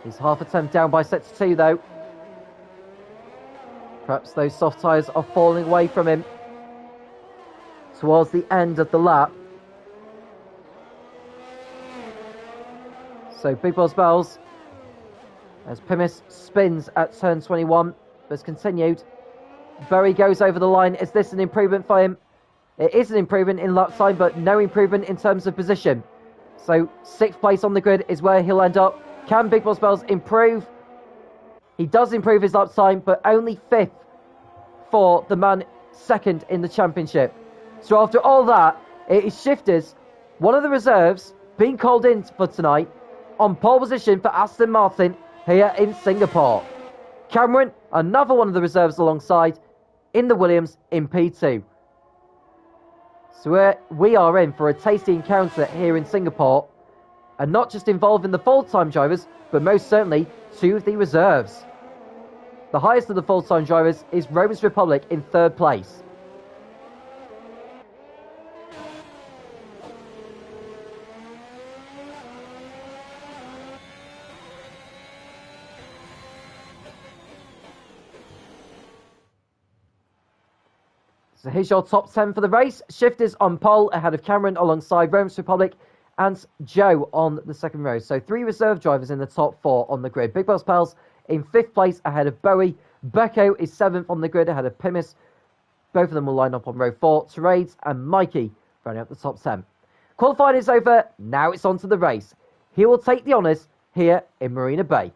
He's half a tenth down by Sector 2, though. Perhaps those soft tyres are falling away from him towards the end of the lap. So Big Boss Bells, as Pimis spins at turn 21, has continued. Berry goes over the line. Is this an improvement for him? It is an improvement in lap time, but no improvement in terms of position. So 6th place on the grid is where he'll end up. Can Big Boss Bells improve? He does improve his lap time, but only 5th for the man second in the championship. So after all that, it is Shifters, one of the reserves, being called in for tonight, on pole position for Aston Martin here in Singapore. Cameron, another one of the reserves alongside, in the Williams in P2. So we are in for a tasty encounter here in Singapore, and not just involving the full-time drivers, but most certainly 2 of the reserves. The highest of the full-time drivers is Rome's Republic in 3rd place. So here's your top 10 for the race. Shifters on pole ahead of Cameron alongside Rome's Republic and Joe on the second row. So 3 reserve drivers in the top 4 on the grid. Big Boss Pals in 5th place ahead of Bowie. Becco is 7th on the grid ahead of Pimis. Both of them will line up on row 4. Terades and Mikey rounding up the top 10. Qualifying is over. Now it's on to the race. He will take the honours here in Marina Bay.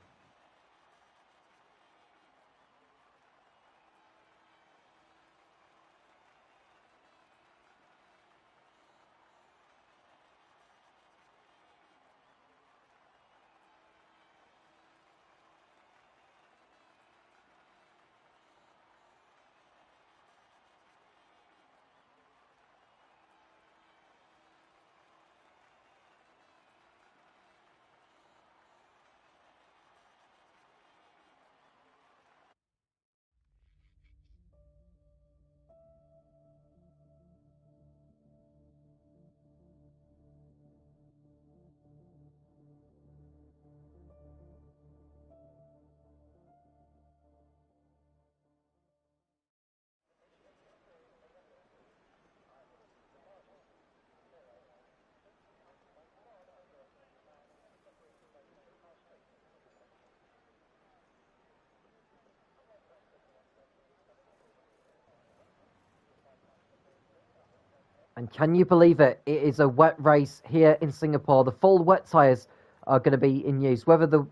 And can you believe it? It is a wet race here in Singapore. The full wet tyres are going to be in use. Whether the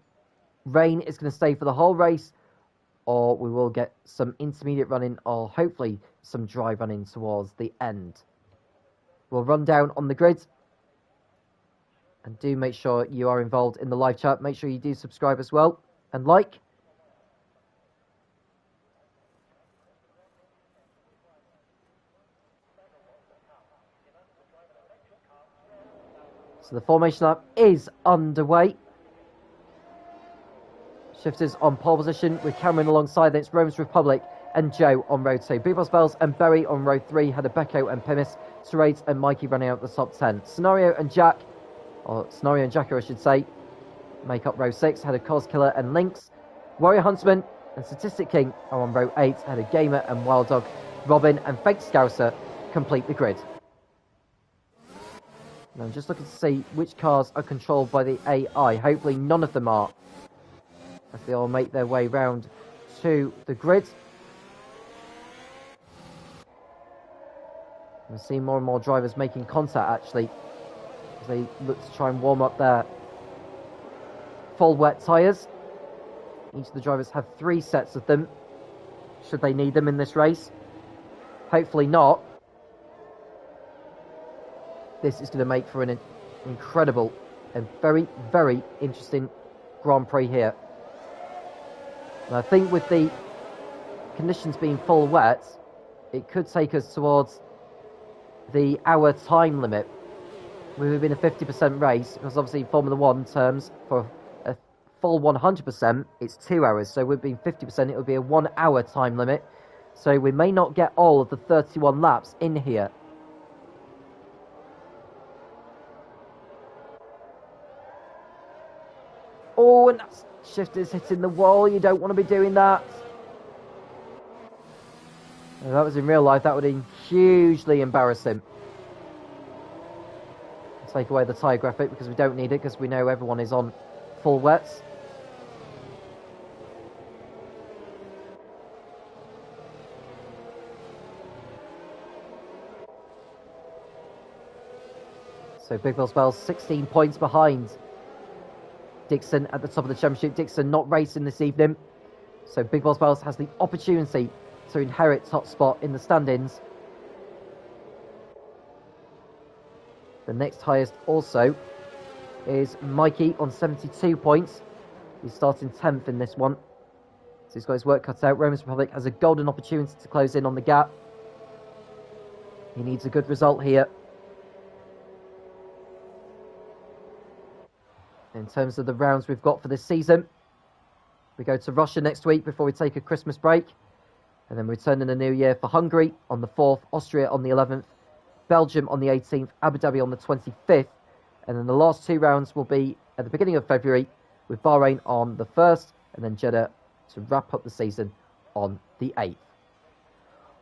rain is going to stay for the whole race or we will get some intermediate running or hopefully some dry running towards the end. We'll run down on the grid. And do make sure you are involved in the live chat. Make sure you do subscribe as well and like. So the formation lap is underway. Shifters on pole position with Cameron alongside. Then it's Rome's Republic and Joe on row 2. Big Boss Bells and Berry on row 3. Had a Becco and Pimis. Terades and Mikey running out the top 10. Scenario and Jack, or Scenario and Jacker I should say, make up row 6. Had a Cos Killer and Lynx. Warrior Huntsman and Statistic King are on row 8. Had a Gamer and Wild Dog. Robin and Fake Scouser complete the grid. Now I'm just looking to see which cars are controlled by the AI. Hopefully none of them are, as they all make their way round to the grid. We're seeing more and more drivers making contact actually, as they look to try and warm up their full wet tyres. Each of the drivers have 3 sets of them, should they need them in this race. Hopefully not. This is going to make for an incredible and very, very interesting Grand Prix here. And I think with the conditions being full wet, it could take us towards the hour time limit. We've been a 50% race, because obviously in Formula 1 terms, for a full 100%, it's 2 hours. So we've been 50%, it would be a 1 hour time limit. So we may not get all of the 31 laps in here. Oh, and that's shifters hitting the wall. You don't want to be doing that. If that was in real life, that would have been hugely embarrassing. Take away the tyre graphic because we don't need it, because we know everyone is on full wets. So Big Boss Bells 16 points behind Dixon at the top of the championship. Dixon not racing this evening, so Big Boss Bells has the opportunity to inherit top spot in the standings. The next highest also is Mikey on 72 points. He's starting 10th in this one, so he's got his work cut out. Roman's Republic has a golden opportunity to close in on the gap. He needs a good result here. In terms of the rounds we've got for this season, we go to Russia next week before we take a Christmas break, and then return in the new year for Hungary on the 4th, Austria on the 11th, Belgium on the 18th, Abu Dhabi on the 25th, and then the last 2 rounds will be at the beginning of February, with Bahrain on the 1st, and then Jeddah to wrap up the season on the 8th.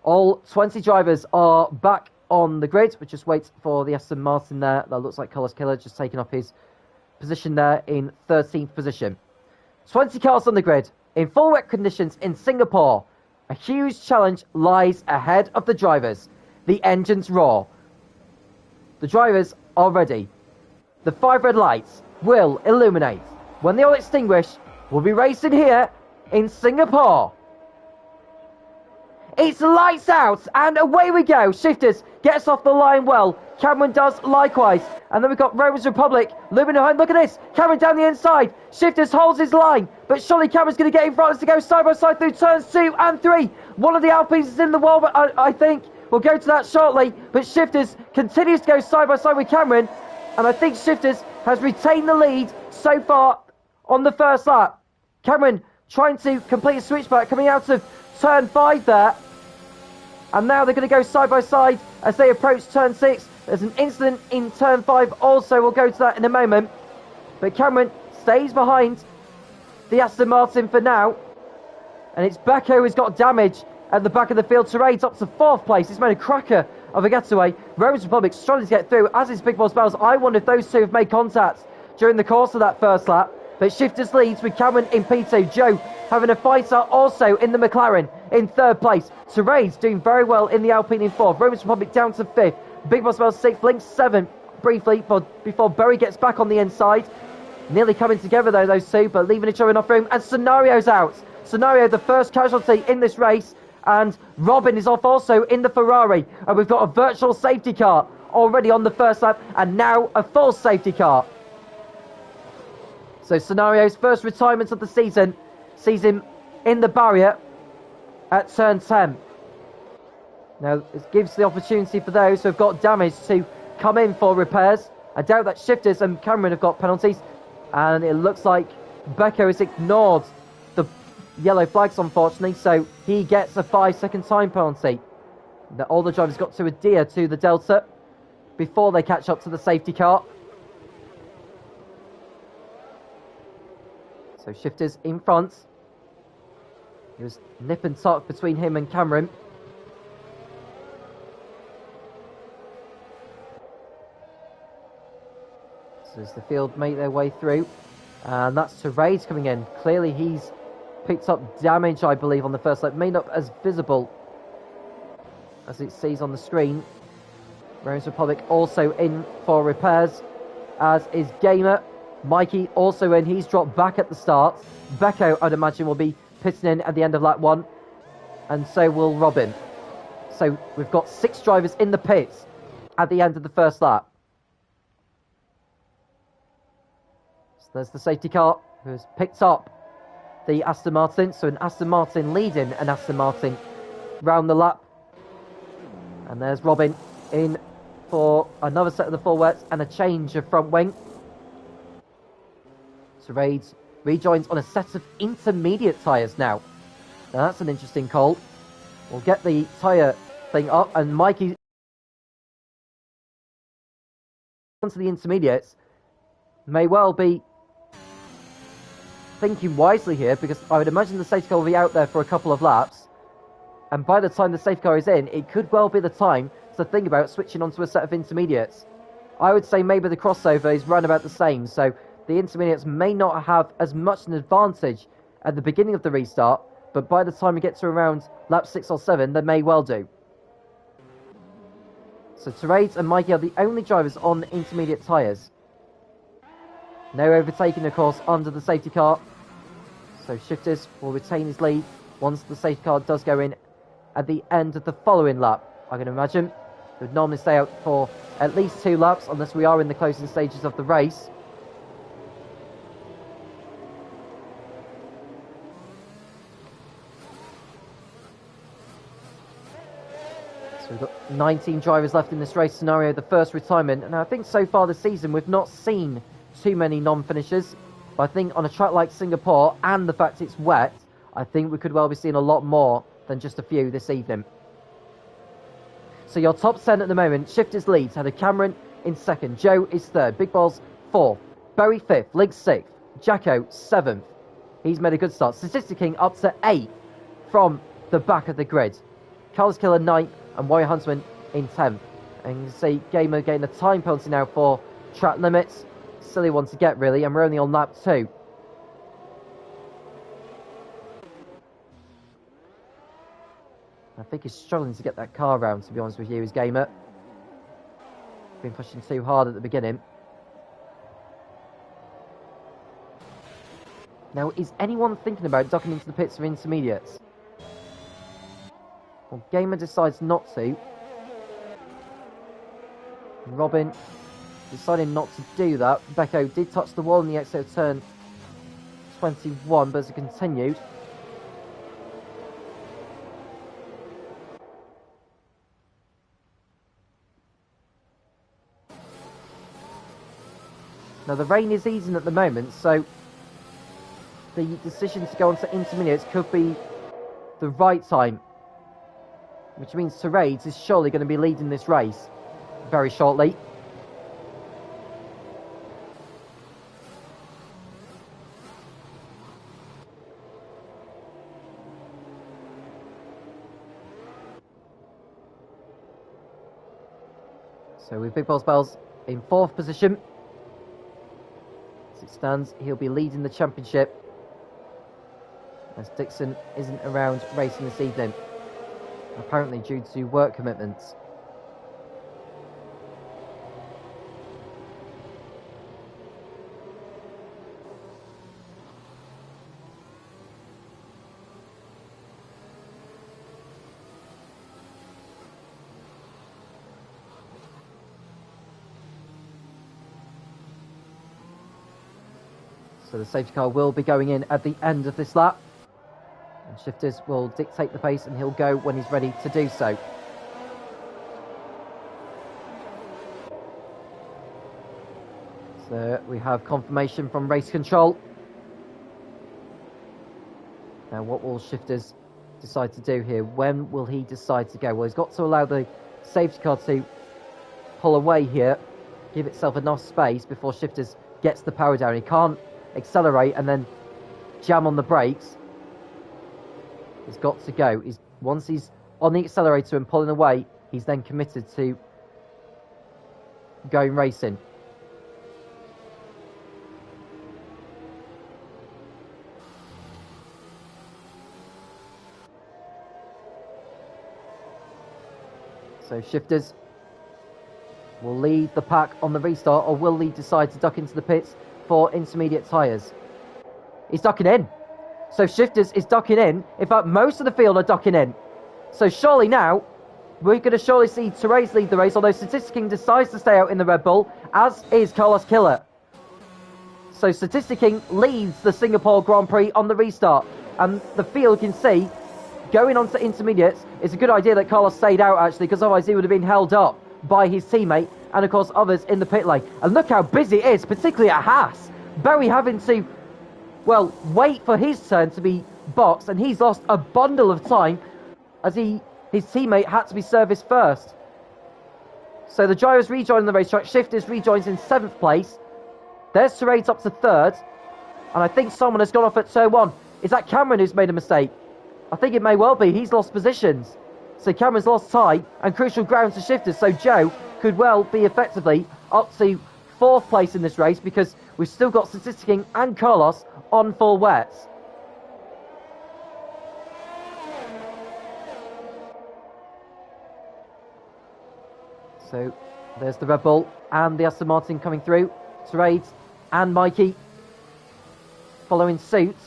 All 20 drivers are back on the grid. We just wait for the Aston Martin there. That looks like Colours Killer just taking up his position there in 13th position. 20 cars on the grid in full wet conditions in Singapore. A huge challenge lies ahead of the drivers. The engines roar. The drivers are ready. The 5 red lights will illuminate. When they all extinguish, we'll be racing here in Singapore. It's lights out, and away we go. Shifters gets off the line well. Cameron does likewise. And then we've got Roman's Republic looming behind. Look at this. Cameron down the inside. Shifters holds his line. But surely Cameron's going to get in front as to go side by side through turns 2 and 3. One of the Alpines is in the wall, but I think we'll go to that shortly. But Shifters continues to go side by side with Cameron. And I think Shifters has retained the lead so far on the first lap. Cameron trying to complete a switchback coming out of turn 5 there. And now they're going to go side by side as they approach turn 6. There's an incident in turn 5 also. We'll go to that in a moment. But Cameron stays behind the Aston Martin for now. And it's Becco who's got damage at the back of the field. Terades up to 4th place. It's made a cracker of a getaway. Roman's Republic struggling to get through, as is Big Boss Bells. I wonder if those two have made contact during the course of that first lap. But Shifters leads with Cameron in P2. Joe having a fighter also in the McLaren in 3rd place. Terades doing very well in the Alpine in 4th. Roman's Republic down to 5th. Big Boss Bell's 6th, Link 7th, briefly, before Berry gets back on the inside. Nearly coming together, though, those two, but leaving each other enough room. And Scenario's out. Scenario, the first casualty in this race. And Robin is off also in the Ferrari. And we've got a virtual safety car already on the first lap. And now a full safety car. So Scenario's first retirement of the season sees him in the barrier at turn 10. Now, it gives the opportunity for those who have got damage to come in for repairs. I doubt that Shifters and Cameron have got penalties. And it looks like Becco has ignored the yellow flags, unfortunately, so he gets a 5-second time penalty. All the drivers got to adhere to the Delta before they catch up to the safety car. So Shifters in front. It was nip and tuck between him and Cameron. So as the field make their way through, and that's Terraid coming in. Clearly he's picked up damage, I believe, on the first lap. May not as visible as it sees on the screen. Rose Republic also in for repairs, as is Gamer. Mikey also in. He's dropped back at the start. Becco, I'd imagine, will be pitting in at the end of lap 1, and so will Robin. So we've got 6 drivers in the pits at the end of the first lap. There's the safety car who has picked up the Aston Martin. So an Aston Martin leading an Aston Martin round the lap. And there's Robin in for another set of the full wets and a change of front wing. Terraid rejoins on a set of intermediate tyres now. Now that's an interesting call. We'll get the tyre thing up, and Mikey onto the intermediates. May well be thinking wisely here, because I would imagine the safety car will be out there for a couple of laps, and by the time the safety car is in, it could well be the time to think about switching onto a set of intermediates. I would say maybe the crossover is round about the same, so the intermediates may not have as much an advantage at the beginning of the restart, but by the time we get to around lap 6 or 7, they may well do. So Terraid and Mikey are the only drivers on intermediate tyres. No overtaking, of course, under the safety car. So Shifters will retain his lead once the safety car does go in at the end of the following lap. I can imagine it would normally stay out for at least 2 laps, unless we are in the closing stages of the race. So we've got 19 drivers left in this race scenario, the first retirement. And I think so far this season we've not seen too many non-finishers. But I think on a track like Singapore, and the fact it's wet, I think we could well be seeing a lot more than just a few this evening. So your top 10 at the moment: Shifters leads, Heather Cameron in 2nd, Joe is 3rd, Big Balls 4th, Berry 5th, Link 6th, Jacko 7th. He's made a good start. Statistic King up to 8th from the back of the grid. Carlos Killer 9th, and Warrior Huntsman in 10th. And you can see Gamer getting a time penalty now for track limits. Silly one to get, really, and we're only on lap 2. I think he's struggling to get that car round, to be honest with you, as Gamer. Been pushing too hard at the beginning. Now, is anyone thinking about ducking into the pits for intermediates? Well, Gamer decides not to. Robin deciding not to do that. Becco did touch the wall in the exit of turn 21, but as it continued. Now the rain is easing at the moment, so the decision to go on to intermediates could be the right time. Which means Terraid is surely going to be leading this race very shortly. So with Big Balls Bells in 4th position. As it stands, he'll be leading the championship, as Dixon isn't around racing this evening, apparently due to work commitments. So the safety car will be going in at the end of this lap. And Shifters will dictate the pace and he'll go when he's ready to do so. So we have confirmation from race control. Now what will Shifters decide to do here? When will he decide to go? Well, he's got to allow the safety car to pull away here, give itself enough space before Shifters gets the power down. He can't accelerate and then jam on the brakes. He's got to go. Once he's on the accelerator and pulling away, he's then committed to going racing. So Shifters will lead the pack on the restart, or will he decide to duck into the pits for intermediate tyres? He's ducking in. So Shifters is ducking in. In fact, most of the field are ducking in. So surely now, we're going to surely see Therese lead the race, although Statistic King decides to stay out in the Red Bull, as is Carlos Killer. So Statistic King leads the Singapore Grand Prix on the restart. And the field can see, going on to intermediates, it's a good idea that Carlos stayed out, actually, because otherwise he would have been held up by his teammate and, of course, others in the pit lane. And look how busy it is, particularly at Haas. Berry having to, well, wait for his turn to be boxed, and he's lost a bundle of time as his teammate had to be serviced first. So the drivers rejoin the racetrack. Shifters rejoins in 7th place. There's Therese up to 3rd. And I think someone has gone off at turn 1. Is that Cameron who's made a mistake? I think it may well be. He's lost positions. So Cameron's lost time and crucial ground to Shifters. So Joe could well be effectively up to 4th place in this race, because we've still got Statistic King and Carlos on full wets. So there's the Red Bull and the Aston Martin coming through. Therese and Mikey following suit.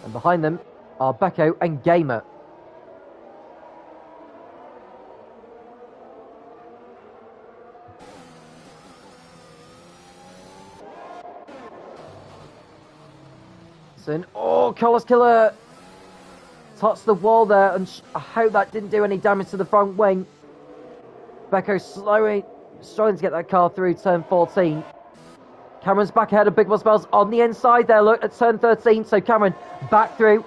And behind them are Becco and Gamer. Oh, Carlos Killer touched the wall there, and I hope that didn't do any damage to the front wing. Becco struggling to get that car through turn 14. Cameron's back ahead of Big Boss Bells on the inside there, look, at turn 13. So Cameron back through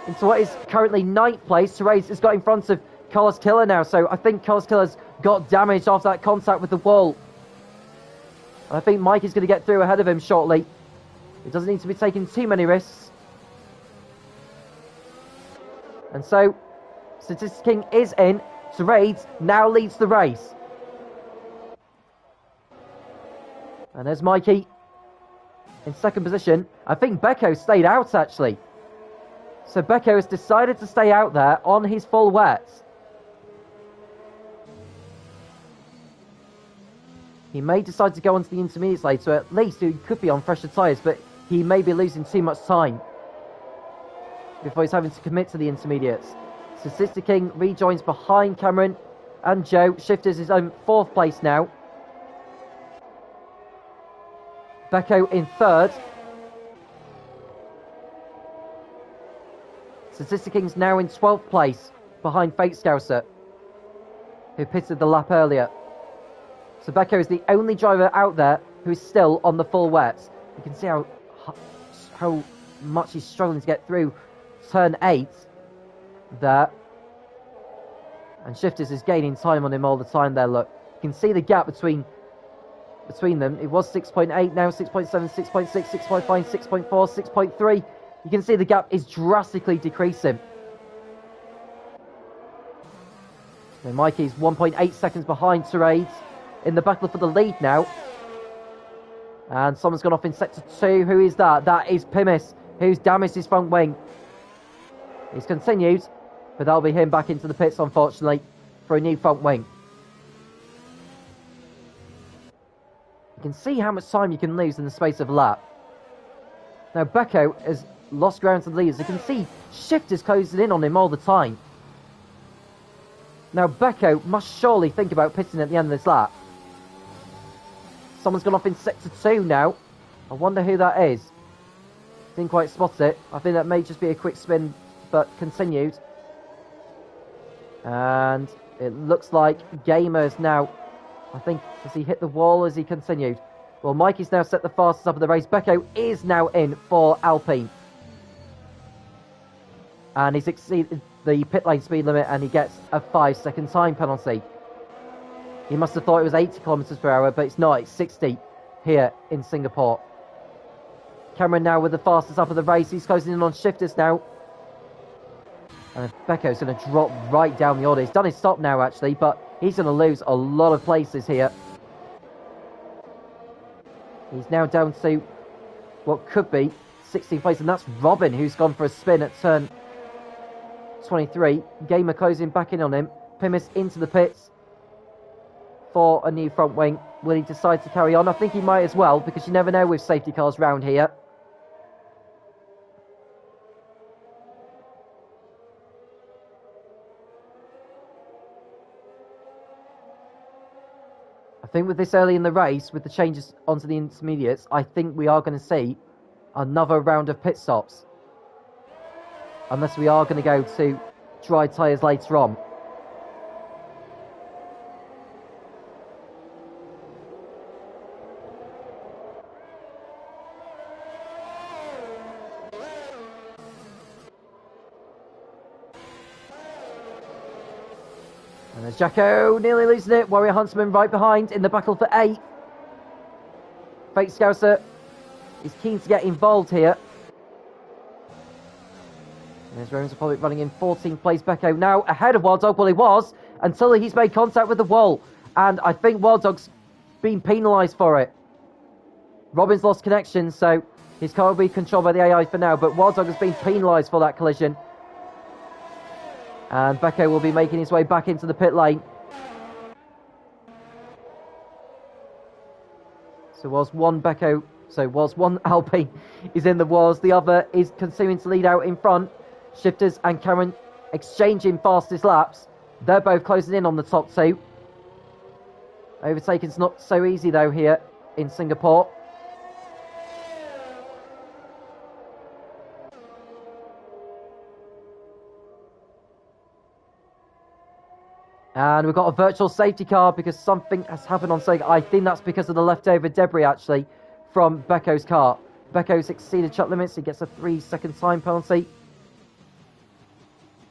into what is currently 9th place. Therese has got in front of Carlos Killer now, so I think Carlos Killer's got damaged after that contact with the wall. And I think Mike is going to get through ahead of him shortly. He doesn't need to be taking too many risks. And so, Statistic King is in. Therese now leads the race. And there's Mikey in 2nd position. I think Becco stayed out, actually. So Becco has decided to stay out there on his full wets. He may decide to go onto the intermediates later, so at least he could be on fresher tyres, but he may be losing too much time before he's having to commit to the intermediates. Statistic King rejoins behind Cameron and Joe. Shifters is on 4th place now. Becco in 3rd. Statistic King's now in 12th place behind Fate Scouser, who pitted the lap earlier. So Becco is the only driver out there who is still on the full wets. You can see how much he's struggling to get through turn 8 there. And Shifters is gaining time on him all the time there, look. You can see the gap between them. It was 6.8, now 6.7, 6.6, 6.5, 6.4, 6.3. You can see the gap is drastically decreasing. So Mikey's 1.8 seconds behind Therese in the battle for the lead now. And someone's gone off in sector 2. Who is that? That is Pimis, who's damaged his front wing. He's continued, but that'll be him back into the pits, unfortunately, for a new front wing. You can see how much time you can lose in the space of a lap. Now Becco has lost ground to the leaders. You can see Shifters closing in on him all the time. Now Becco must surely think about pitting at the end of this lap. someone's gone off in sector 2 now. I wonder who that is. Didn't quite spot it. I think that may just be a quick spin, but continued. And it looks like Gamer's now, I think, has he hit the wall as he continued? Well, Mikey's now set the fastest up of the race. Becco is now in for Alpine. And he's exceeded the pit lane speed limit and he gets a 5-second time penalty. He must have thought it was 80 kilometers per hour, but it's not. It's 60 here in Singapore. Cameron now with the fastest up of the race. He's closing in on shifters now. And Becco's going to drop right down the order. He's done his stop now, actually, but he's going to lose a lot of places here. He's now down to what could be 16th place, and that's Robin, who's gone for a spin at turn 23. Gamer closing back in on him. Pimis into the pits for a new front wing. Will he decide to carry on? I think he might as well, because you never know with safety cars round here. I think with this early in the race, with the changes onto the intermediates, I think we are going to see another round of pit stops. Unless we are going to go to dry tyres later on. And there's Jacko nearly losing it. Warrior Huntsman right behind in the battle for 8th. Fake Scouser is keen to get involved here. And there's Romans Republic running in 14th place. Becco now ahead of Wild Dog. Well, he was until he's made contact with the wall. And I think Wild Dog's been penalised for it. Robin's lost connection, so his car will be controlled by the AI for now. But Wild Dog has been penalised for that collision. And Becco will be making his way back into the pit lane. So whilst one Alpine is in the walls, the other is continuing to lead out in front. Shifters and Cameron exchanging fastest laps. They're both closing in on the top two. Overtaking's not so easy though here in Singapore. And we've got a virtual safety car because something has happened on Sega. I think that's because of the leftover debris, actually, from Becco's car. Becco's exceeded track limits. He gets a 3-second time penalty.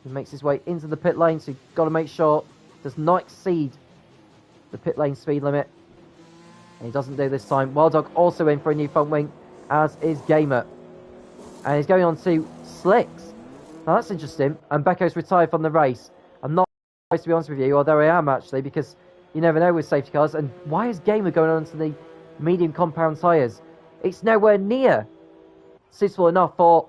He makes his way into the pit lane, so you've got to make sure does not exceed the pit lane speed limit. And he doesn't do this time. Wild Dog also in for a new front wing, as is Gamer. And he's going on to Slicks. Now that's interesting. And Becco's retired from the race. I'm not to be honest with you, although I am actually, because you never know with safety cars. And why is Gamer going on to the medium compound tyres? It's nowhere near suitable enough for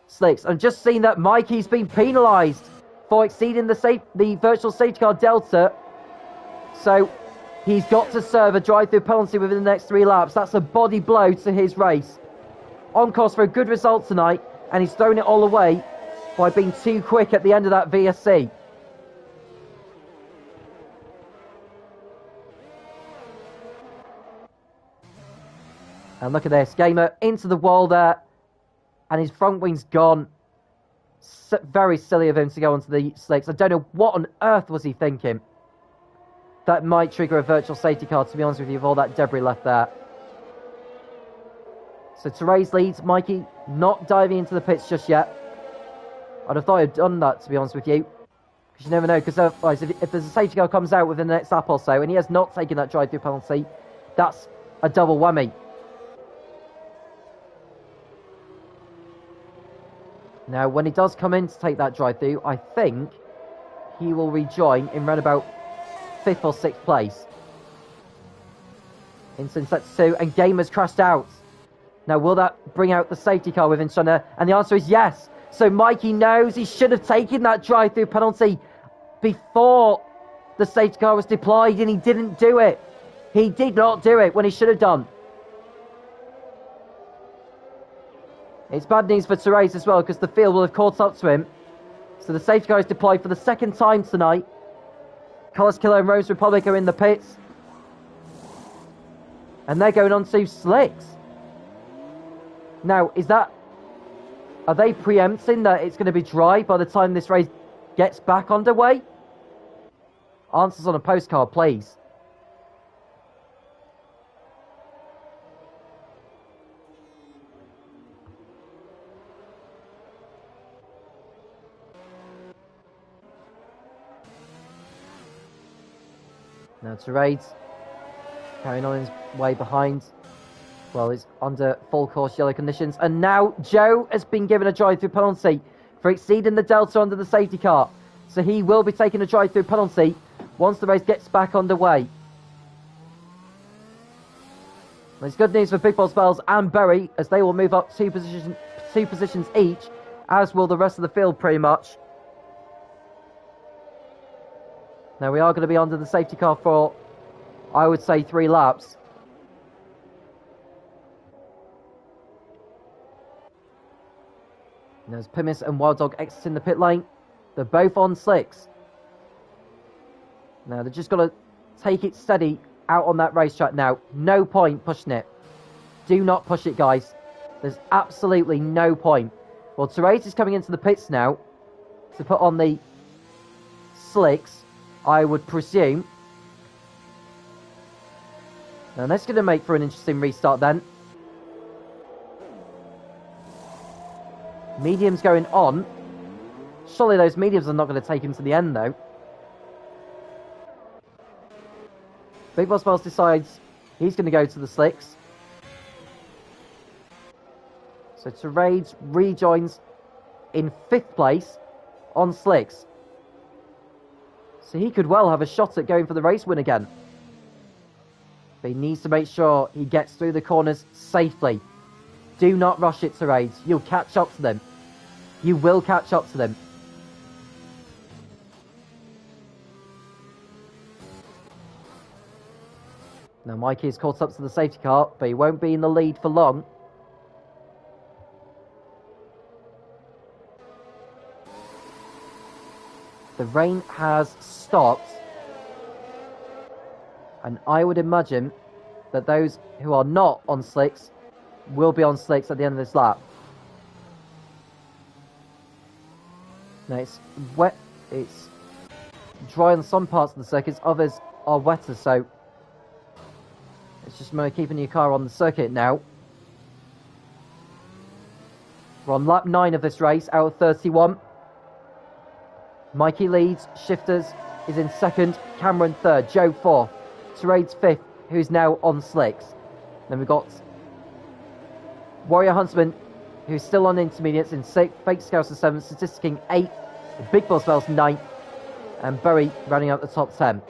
Slicks. I'm just seeing that Mikey's been penalised for exceeding the virtual safety car delta. So he's got to serve a drive-through penalty within the next 3 laps. That's a body blow to his race. On course for a good result tonight, and he's thrown it all away by being too quick at the end of that VSC. And look at this, Gamer into the wall there, and his front wing's gone. Very silly of him to go onto the slicks. I don't know what on earth was he thinking. That might trigger a virtual safety car, to be honest with you, with all that debris left there. So Therese leads, Mikey not diving into the pits just yet. I'd have thought he'd done that, to be honest with you. Because you never know, because otherwise, if there's a safety car comes out within the next lap or so, and he has not taken that drive-through penalty, that's a double whammy. Now, when he does come in to take that drive-through, I think he will rejoin in round about 5th or 6th place. Into set 2, and Gamer's crashed out. Now, will that bring out the safety car within Shunner? And the answer is yes. So Mikey knows he should have taken that drive-through penalty before the safety car was deployed, and he didn't do it. He did not do it when he should have done. It's bad news for Therese as well, because the field will have caught up to him. So the safety car is deployed for the 2nd time tonight. Colors Killer and Rose Republic are in the pits. And they're going on to slicks. Now, are they preempting that it's going to be dry by the time this race gets back underway? Answers on a postcard, please. Now Terades carrying on his way behind. Well, he's under full course yellow conditions. And now Joe has been given a drive-through penalty for exceeding the delta under the safety car. So he will be taking a drive-through penalty once the race gets back underway. There's good news for Big Boss Bells and Berry, as they will move up two positions each, as will the rest of the field pretty much. Now we are going to be under the safety car for, I would say, 3 laps. And there's Pimis and Wild Dog exiting the pit lane. They're both on slicks. Now they're just got to take it steady out on that racetrack now. No point pushing it. Do not push it, guys. There's absolutely no point. Well, Terades is coming into the pits now to put on the slicks, I would presume. And that's going to make for an interesting restart then. Mediums going on. Surely those mediums are not going to take him to the end, though. Big Boss Bells decides he's going to go to the slicks. So Terades rejoins in 5th place on slicks. So he could well have a shot at going for the race win again. But he needs to make sure he gets through the corners safely. Do not rush it, Terades. You'll catch up to them. You will catch up to them. Now Mikey is caught up to the safety car, but he won't be in the lead for long. The rain has stopped, and I would imagine that those who are not on slicks will be on slicks at the end of this lap. Now it's wet, it's dry on some parts of the circuits, others are wetter, so it's just a matter of keeping your car on the circuit now. We're on lap 9 of this race out of 31. Mikey leads, Shifters is in 2nd, Cameron 3rd, Joe 4th, Terades 5th, who's now on slicks. Then we've got Warrior Huntsman, who's still on intermediates in 6th, Fake Scouser 7th, Statisticking 8th, Big Boss Bells 9th, and Berry rounding out the top 10.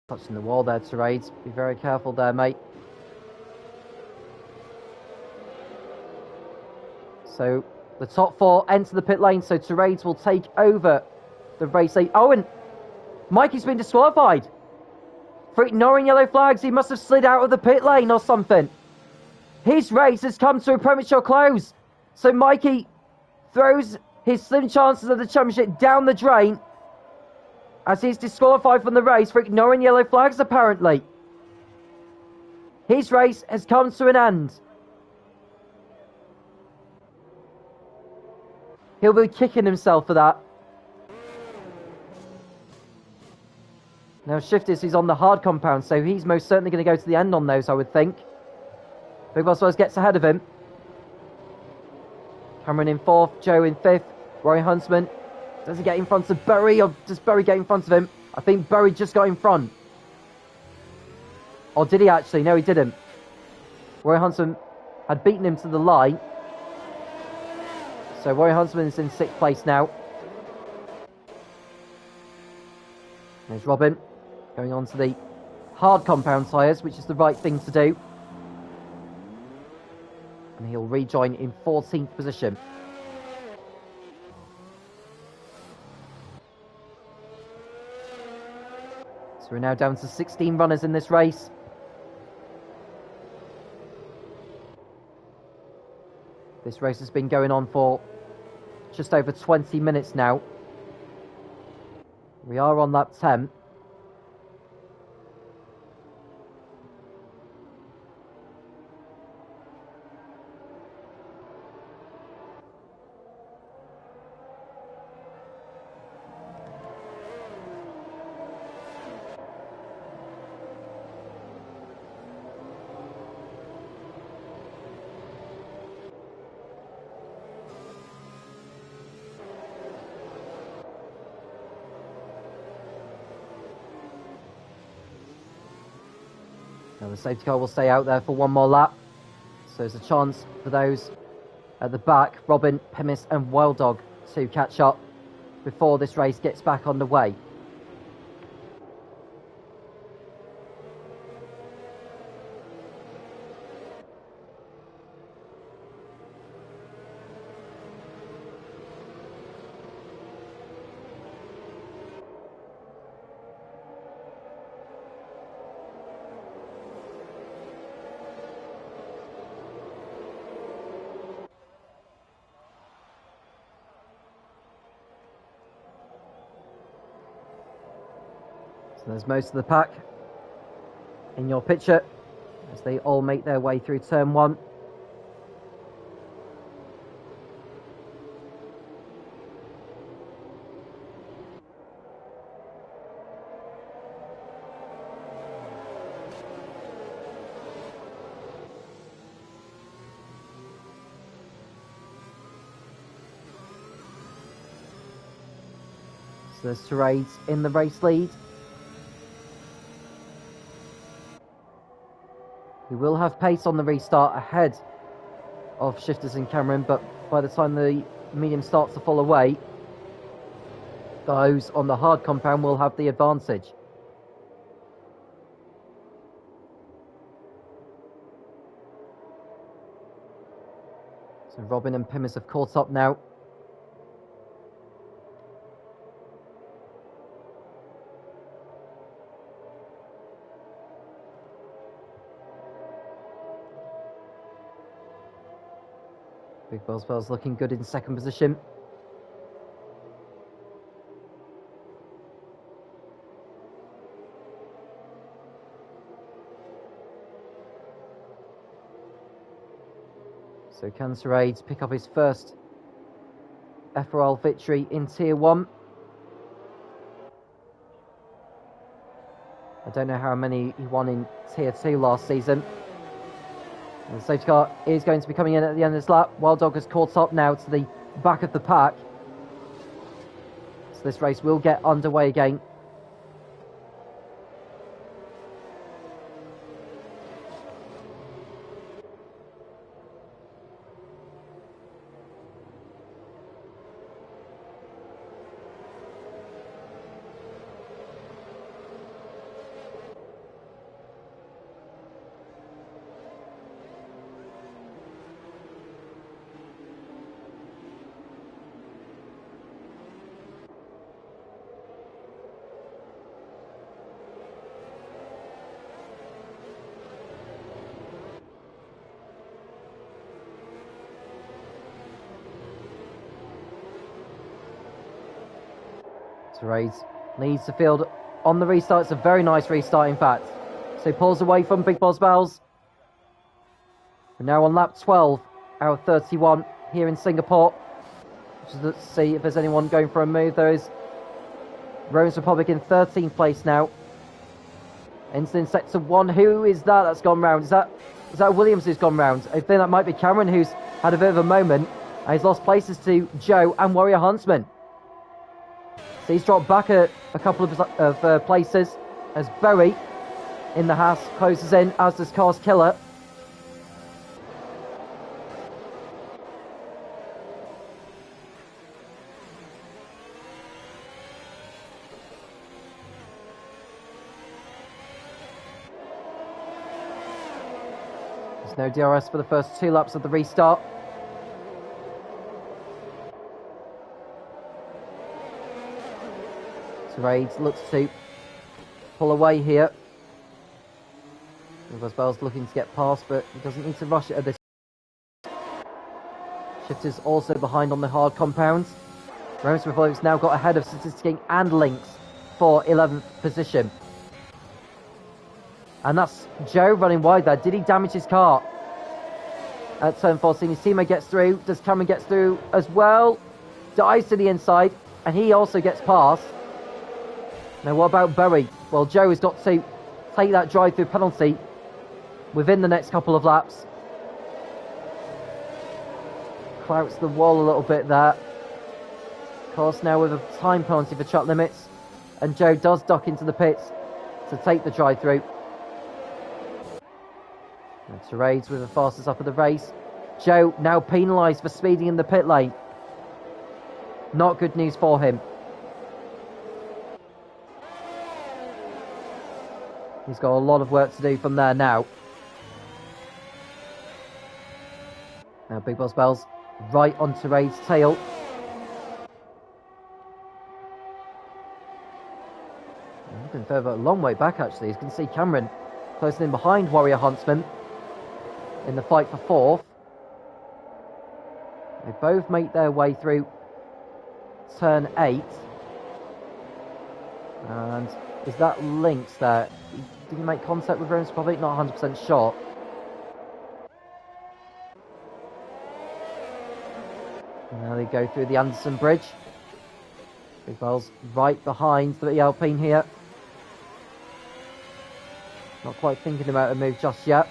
Touching the wall there, Terades. Be very careful there, mate. So, the top 4 enter the pit lane, so Terades will take over the race lead. Oh, and Mikey's been disqualified for ignoring yellow flags. He must have slid out of the pit lane or something. His race has come to a premature close. So Mikey throws his slim chances of the championship down the drain, as he's disqualified from the race for ignoring yellow flags, apparently. His race has come to an end. He'll be kicking himself for that. Now Shifters, he's on the hard compound, so he's most certainly going to go to the end on those, I would think. Big Boss Wells gets ahead of him. Cameron in 4th, Joe in 5th, Roy Huntsman. Does he get in front of Berry, or does Berry get in front of him? I think Berry just got in front. Or did he actually? No, he didn't. Roy Huntsman had beaten him to the line. So Roy Huntsman is in 6th place now. There's Robin going on to the hard compound tyres, which is the right thing to do. And he'll rejoin in 14th position. So we're now down to 16 runners in this race. This race has been going on for just over 20 minutes now. We are on lap 10. Now the safety car will stay out there for one more lap. So there's a chance for those at the back, Robin, Pimis and Wild Dog, to catch up before this race gets back underway. So there's most of the pack in your picture as they all make their way through turn 1. So there's Terades in the race lead. We will have pace on the restart ahead of Shifters and Cameron, but by the time the medium starts to fall away, those on the hard compound will have the advantage. So Robin and Pimis have caught up now. Big Boswell's looking good in second position. So can Terades pick up his first FRL victory in Tier 1? I don't know how many he won in Tier 2 last season. And the safety car is going to be coming in at the end of this lap. Wild Dog has caught up now to the back of the pack. So this race will get underway again. Terades leads the field on the restart. It's a very nice restart, in fact. So he pulls away from Big Boswells. We're now on lap 12 out of 31 here in Singapore. Let's see if there's anyone going for a move. There is Rome's Republic in 13th place now. Into in sector 1. Who is that that's gone round? Is that Williams who's gone round? I think that might be Cameron, who's had a bit of a moment. And he's lost places to Joe and Warrior Huntsman. So he's dropped back a couple of places as Berry in the Haas closes in, as does Cars Killer. There's no DRS for the first 2 laps of the restart. Terades looks to pull away here. Bell's looking to get past, but he doesn't need to rush it at this. Shifters also behind on the hard compounds. Romans Republic's now got ahead of Statistic and Lynx for 11th position. And that's Joe running wide there. Did he damage his car? At turn 14, his teammate gets through. Does Cameron get through as well? Dives to the inside, and he also gets past. Now what about Berry? Well, Joe has got to take that drive-through penalty within the next couple of laps. Crouch the wall a little bit there. Of course, now with a time penalty for track limits, and Joe does duck into the pits to take the drive-through. And Terades with the fastest up of the race. Joe now penalised for speeding in the pit lane. Not good news for him. He's got a lot of work to do from there now. Now Big Boss Bell's right on Terades' tail. Looking further, a long way back actually. As you can see, Cameron closing in behind Warrior Huntsman in the fight for fourth. They both make their way through turn 8. And is that Lynx there? Did he make contact with Romans Republic? Not 100% sure. And now they go through the Anderson Bridge. Big Bell's right behind the Alpine here. Not quite thinking about a move just yet.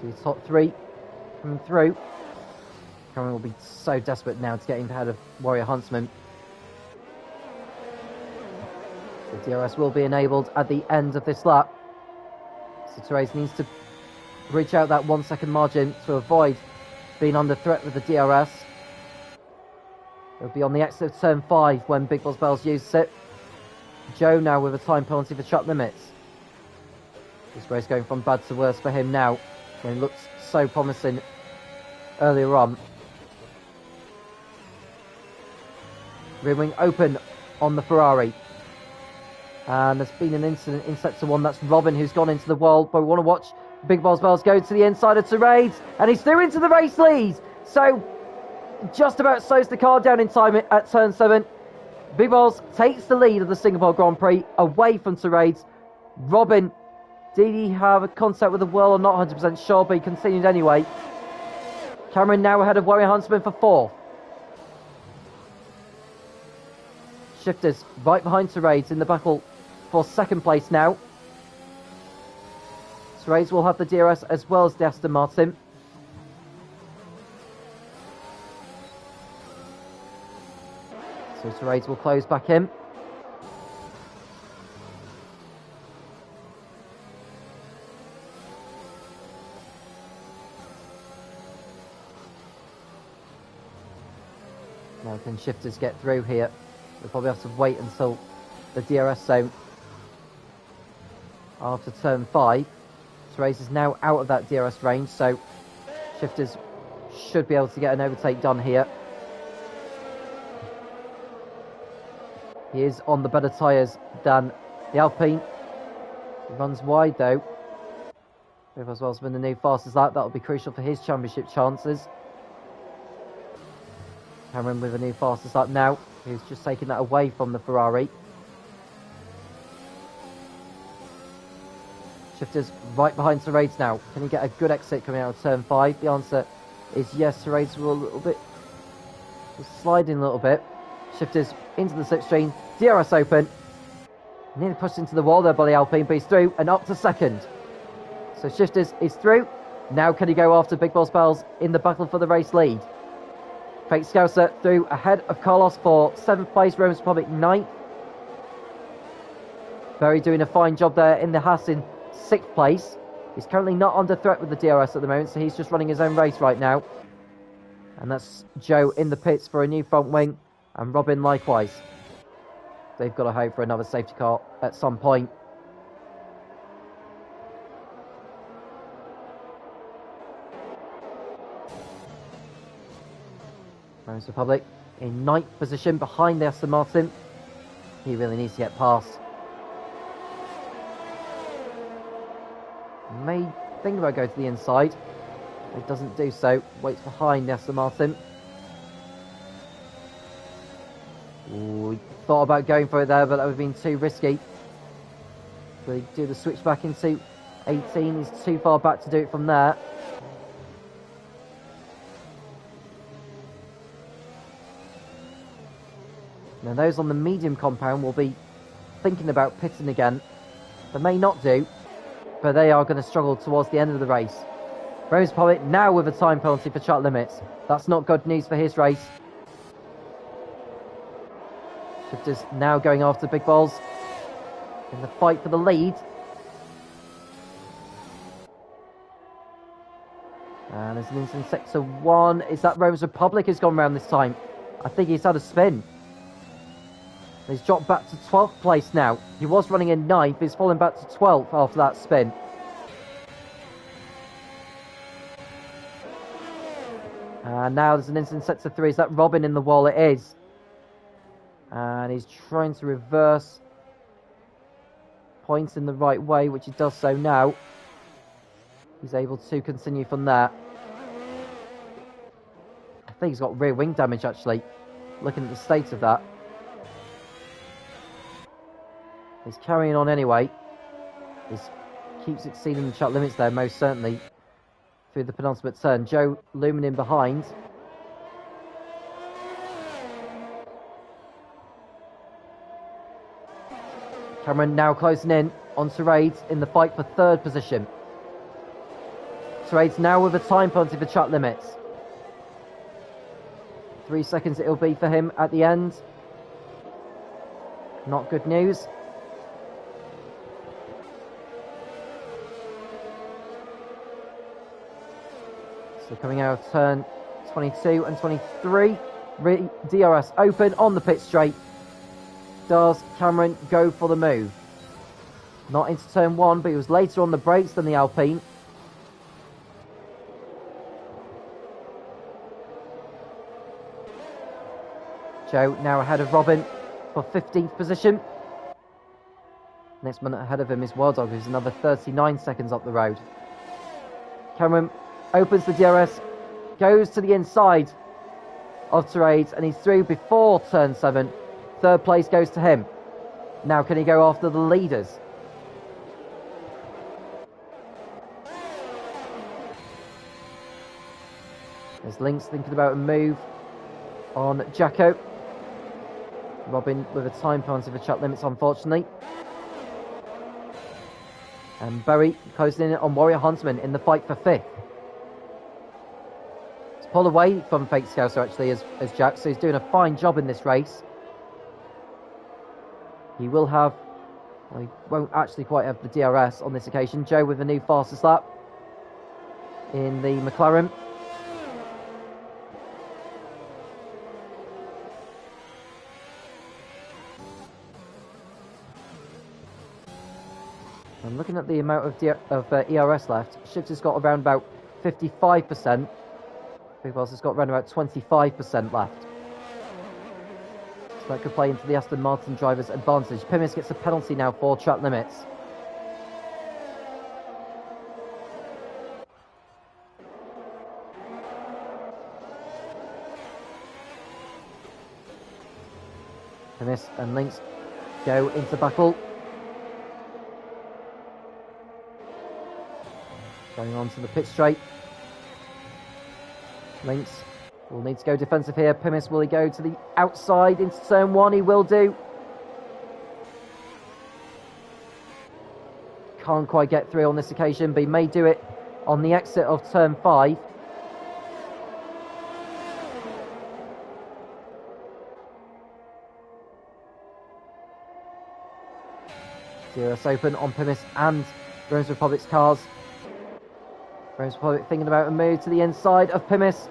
See top 3 coming through. Cameron will be so desperate now to get into ahead of Warrior Huntsman. The DRS will be enabled at the end of this lap. So Terades needs to reach out that 1 second margin to avoid being under threat with the DRS. It'll be on the exit of turn 5 when Big Boss Bells uses it. Joe now with a time penalty for track limits. This race going from bad to worse for him now, when it looked so promising earlier on. Rear wing open on the Ferrari. And there's been an incident in sector 1. That's Robin who's gone into the wall. But we want to watch Big Boss Bells go to the inside of Terades. And he's through into the race lead. So just about slows the car down in time at turn 7. Big Boss takes the lead of the Singapore Grand Prix away from Terades. Robin, did he have a contact with the wall? I'm not 100% sure, but he continued anyway. Cameron now ahead of Warrior Huntsman for 4th. Shifters right behind Terades in the battle for 2nd place now. Terades will have the DRS as well as the Aston Martin. So Terades will close back in. Now can Shifters get through here? We'll probably have to wait until the DRS zone after turn 5. Terades is now out of that DRS range, so Shifters should be able to get an overtake done here. He is on the better tyres than the Alpine. He runs wide though. If as well as been the new fastest lap, that'll be crucial for his championship chances. Cameron with a new fastest lap now. He's just taking that away from the Ferrari. Shifters right behind Terades now. Can he get a good exit coming out of turn 5? The answer is yes. Terades will a little bit sliding a little bit. Shifters into the slipstream. DRS open. Nearly pushed into the wall there by the Alpine, but he's through and up to 2nd. So Shifters is through. Now can he go after Big Boss Bells in the battle for the race lead? Fake Scouser through ahead of Carlos for 7th place, Romans Republic 9th. Berry doing a fine job there in the Haas in 6th place. He's currently not under threat with the DRS at the moment, so he's just running his own race right now. And that's Joe in the pits for a new front wing. And Robin likewise. They've got to hope for another safety car at some point. Rose Republic in 9th position behind the Aston Martin. He really needs to get past. May think about going to the inside. It doesn't do so. Waits behind the Aston Martin. Ooh, thought about going for it there, but that would have been too risky. Will he do the switch back into 18? He's too far back to do it from there. Now those on the medium compound will be thinking about pitting again. They may not do, but they are going to struggle towards the end of the race. Rose Republic now with a time penalty for track limits. That's not good news for his race. Shifters now going after big balls in the fight for the lead. And there's an instant sector 1. Is that Rose Republic has gone round this time? I think he's had a spin. He's dropped back to 12th place now. He was running in 9th. He's fallen back to 12th after that spin. And now there's an instant sector 3. Is that Robin in the wall? It is. And he's trying to reverse points in the right way, which he does so now. He's able to continue from there. I think he's got rear wing damage, actually, looking at the state of that. He's carrying on anyway. He keeps exceeding the track limits there, most certainly, through the penultimate turn. Joe looming in behind. Cameron now closing in on Terades in the fight for 3rd position. Terades now with a time penalty for track limits. 3 seconds it'll be for him at the end. Not good news. So coming out of turn 22 and 23, DRS open on the pit straight. Does Cameron go for the move? Not into turn 1, but he was later on the brakes than the Alpine. Joe now ahead of Robin for 15th position. Next man ahead of him is Wild Dog, who's another 39 seconds up the road. Cameron opens the DRS, goes to the inside of Terades, and he's through before turn 7. 3rd place goes to him. Now can he go after the leaders? There's Lynx thinking about a move on Jacko. Robin with a time penalty for track limits, unfortunately. And Berry closing in on Warrior Huntsman in the fight for 5th. He's pulled away from Fake Scouser, actually, as Jack, so he's doing a fine job in this race. He will have... Well, he won't actually quite have the DRS on this occasion. Joe with a new fastest lap in the McLaren. I'm looking at the amount of ERS left. Shifter's got around about 55%. Big Boss has got around about 25% left. So that could play into the Aston Martin driver's advantage. Pimis gets a penalty now for track limits. Pimis and Lynx go into battle. Going on to the pit straight. Lynx will need to go defensive here. Pimis, will he go to the outside into turn 1? He will do. Can't quite get through on this occasion, but he may do it on the exit of turn 5. DRS open on Pimis and Rose Republic's cars. Rose Republic thinking about a move to the inside of Pimis.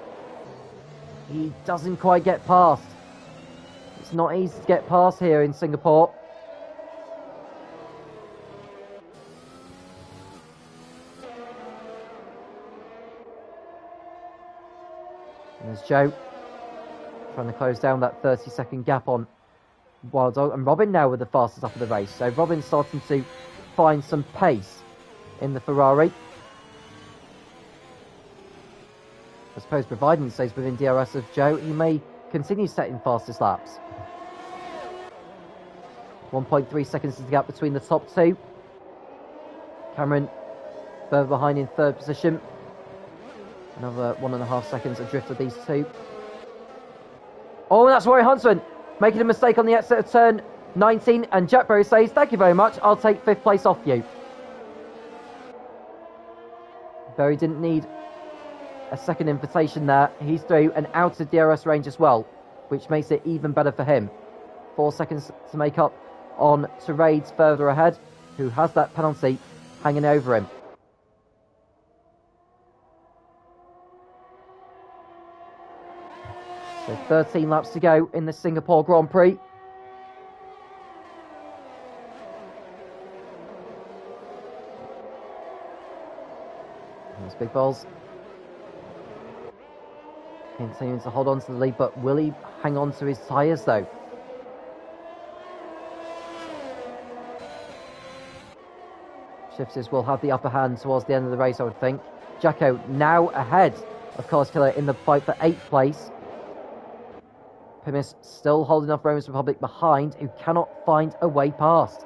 He doesn't quite get past. It's not easy to get past here in Singapore. And there's Joe trying to close down that 30-second gap on Wild Dog. And Robin now with the fastest up of the race. So Robin's starting to find some pace in the Ferrari. I suppose providing he stays within DRS of Joe, he may continue setting fastest laps. 1.3 seconds is the gap between the top two. Cameron further behind in third position. Another 1.5 seconds adrift of these two. Oh, that's Rory Huntsman making a mistake on the exit of turn 19. And Jack Berry says, thank you very much, I'll take 5th place off you. Berry didn't need a second invitation there. He's through and out of DRS range as well, which makes it even better for him. 4 seconds to make up on Terades further ahead, who has that penalty hanging over him. So 13 laps to go in the Singapore Grand Prix. There's Big Balls. Continuing to hold on to the lead, but will he hang on to his tyres though? Shifters will have the upper hand towards the end of the race, I would think. Jacko now ahead of Cars Killer in the fight for 8th place. Pimis still holding off Romans Republic behind, who cannot find a way past.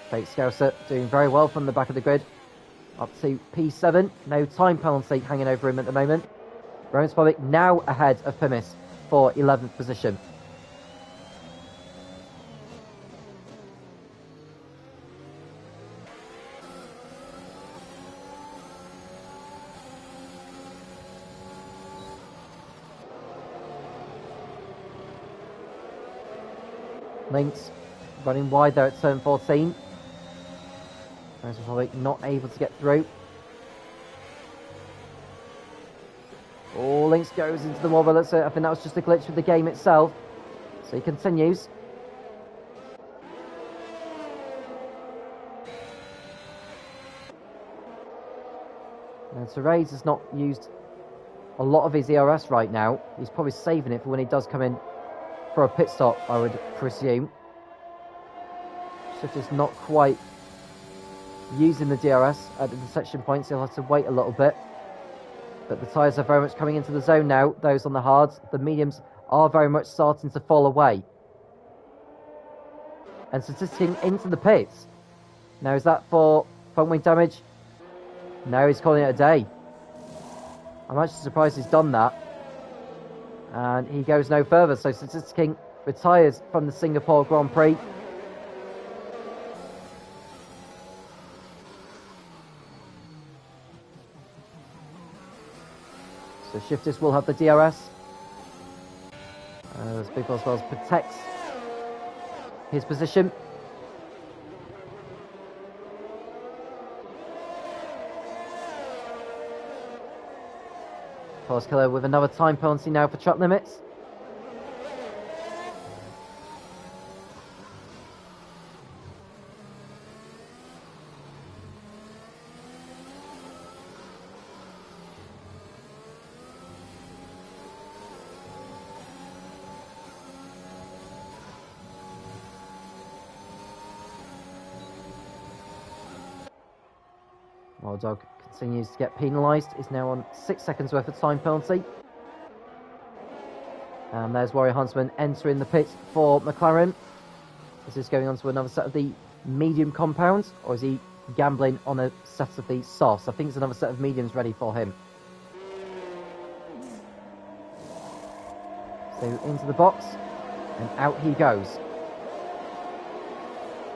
Fake Scouser doing very well from the back of the grid. Up to P7. No time penalty hanging over him at the moment. Romans Republic now ahead of Pimis for 11th position. Lynx running wide there at turn 14. Romans Republic not able to get through. Oh, Lynx goes into the wall, but I think that was just a glitch with the game itself. So he continues. And Terades has not used a lot of his ERS right now. He's probably saving it for when he does come in for a pit stop, I would presume. Shifter's not quite using the DRS at the detection points. He'll have to wait a little bit. But the tyres are very much coming into the zone now, those on the hards. The mediums are very much starting to fall away. And statisticing into the pits. Now, is that for front wing damage? No, he's calling it a day. I'm actually surprised he's done that. And he goes no further. So Statistics King retires from the Singapore Grand Prix. So Shifters will have the DRS. As Big Boss Wells protects his position. Cars Killer with another time penalty now for track limits. Wild Dog continues to get penalised. Is now on 6 seconds worth of time penalty. And there's Warrior Huntsman entering the pit for McLaren. Is this going on to another set of the medium compounds, or is he gambling on a set of the softs? I think it's another set of mediums ready for him. So into the box, and out he goes.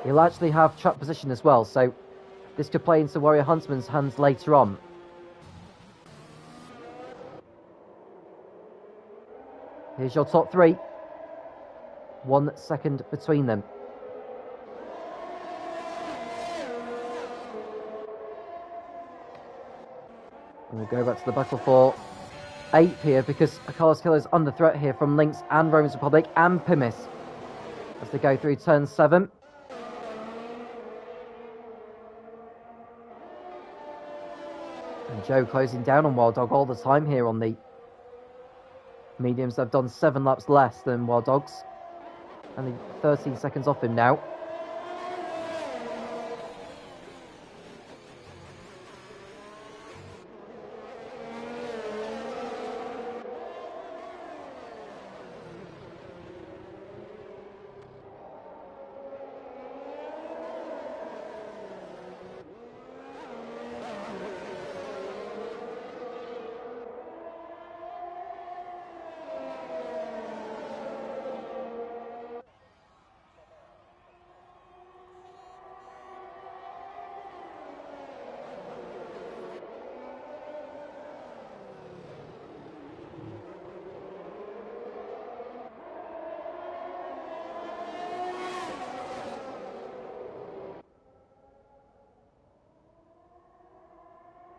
He'll actually have track position as well, so this could play into Warrior Huntsman's hands later on. Here's your top three. 1 second between them. And we go back to the battle for 8th here because Carlos Killer is under threat here from Lynx and Roman's Republic and Pimis as they go through turn 7. And Joe closing down on Wild Dog all the time here on the mediums. They've done 7 laps less than Wild Dogs. Only 13 seconds off him now.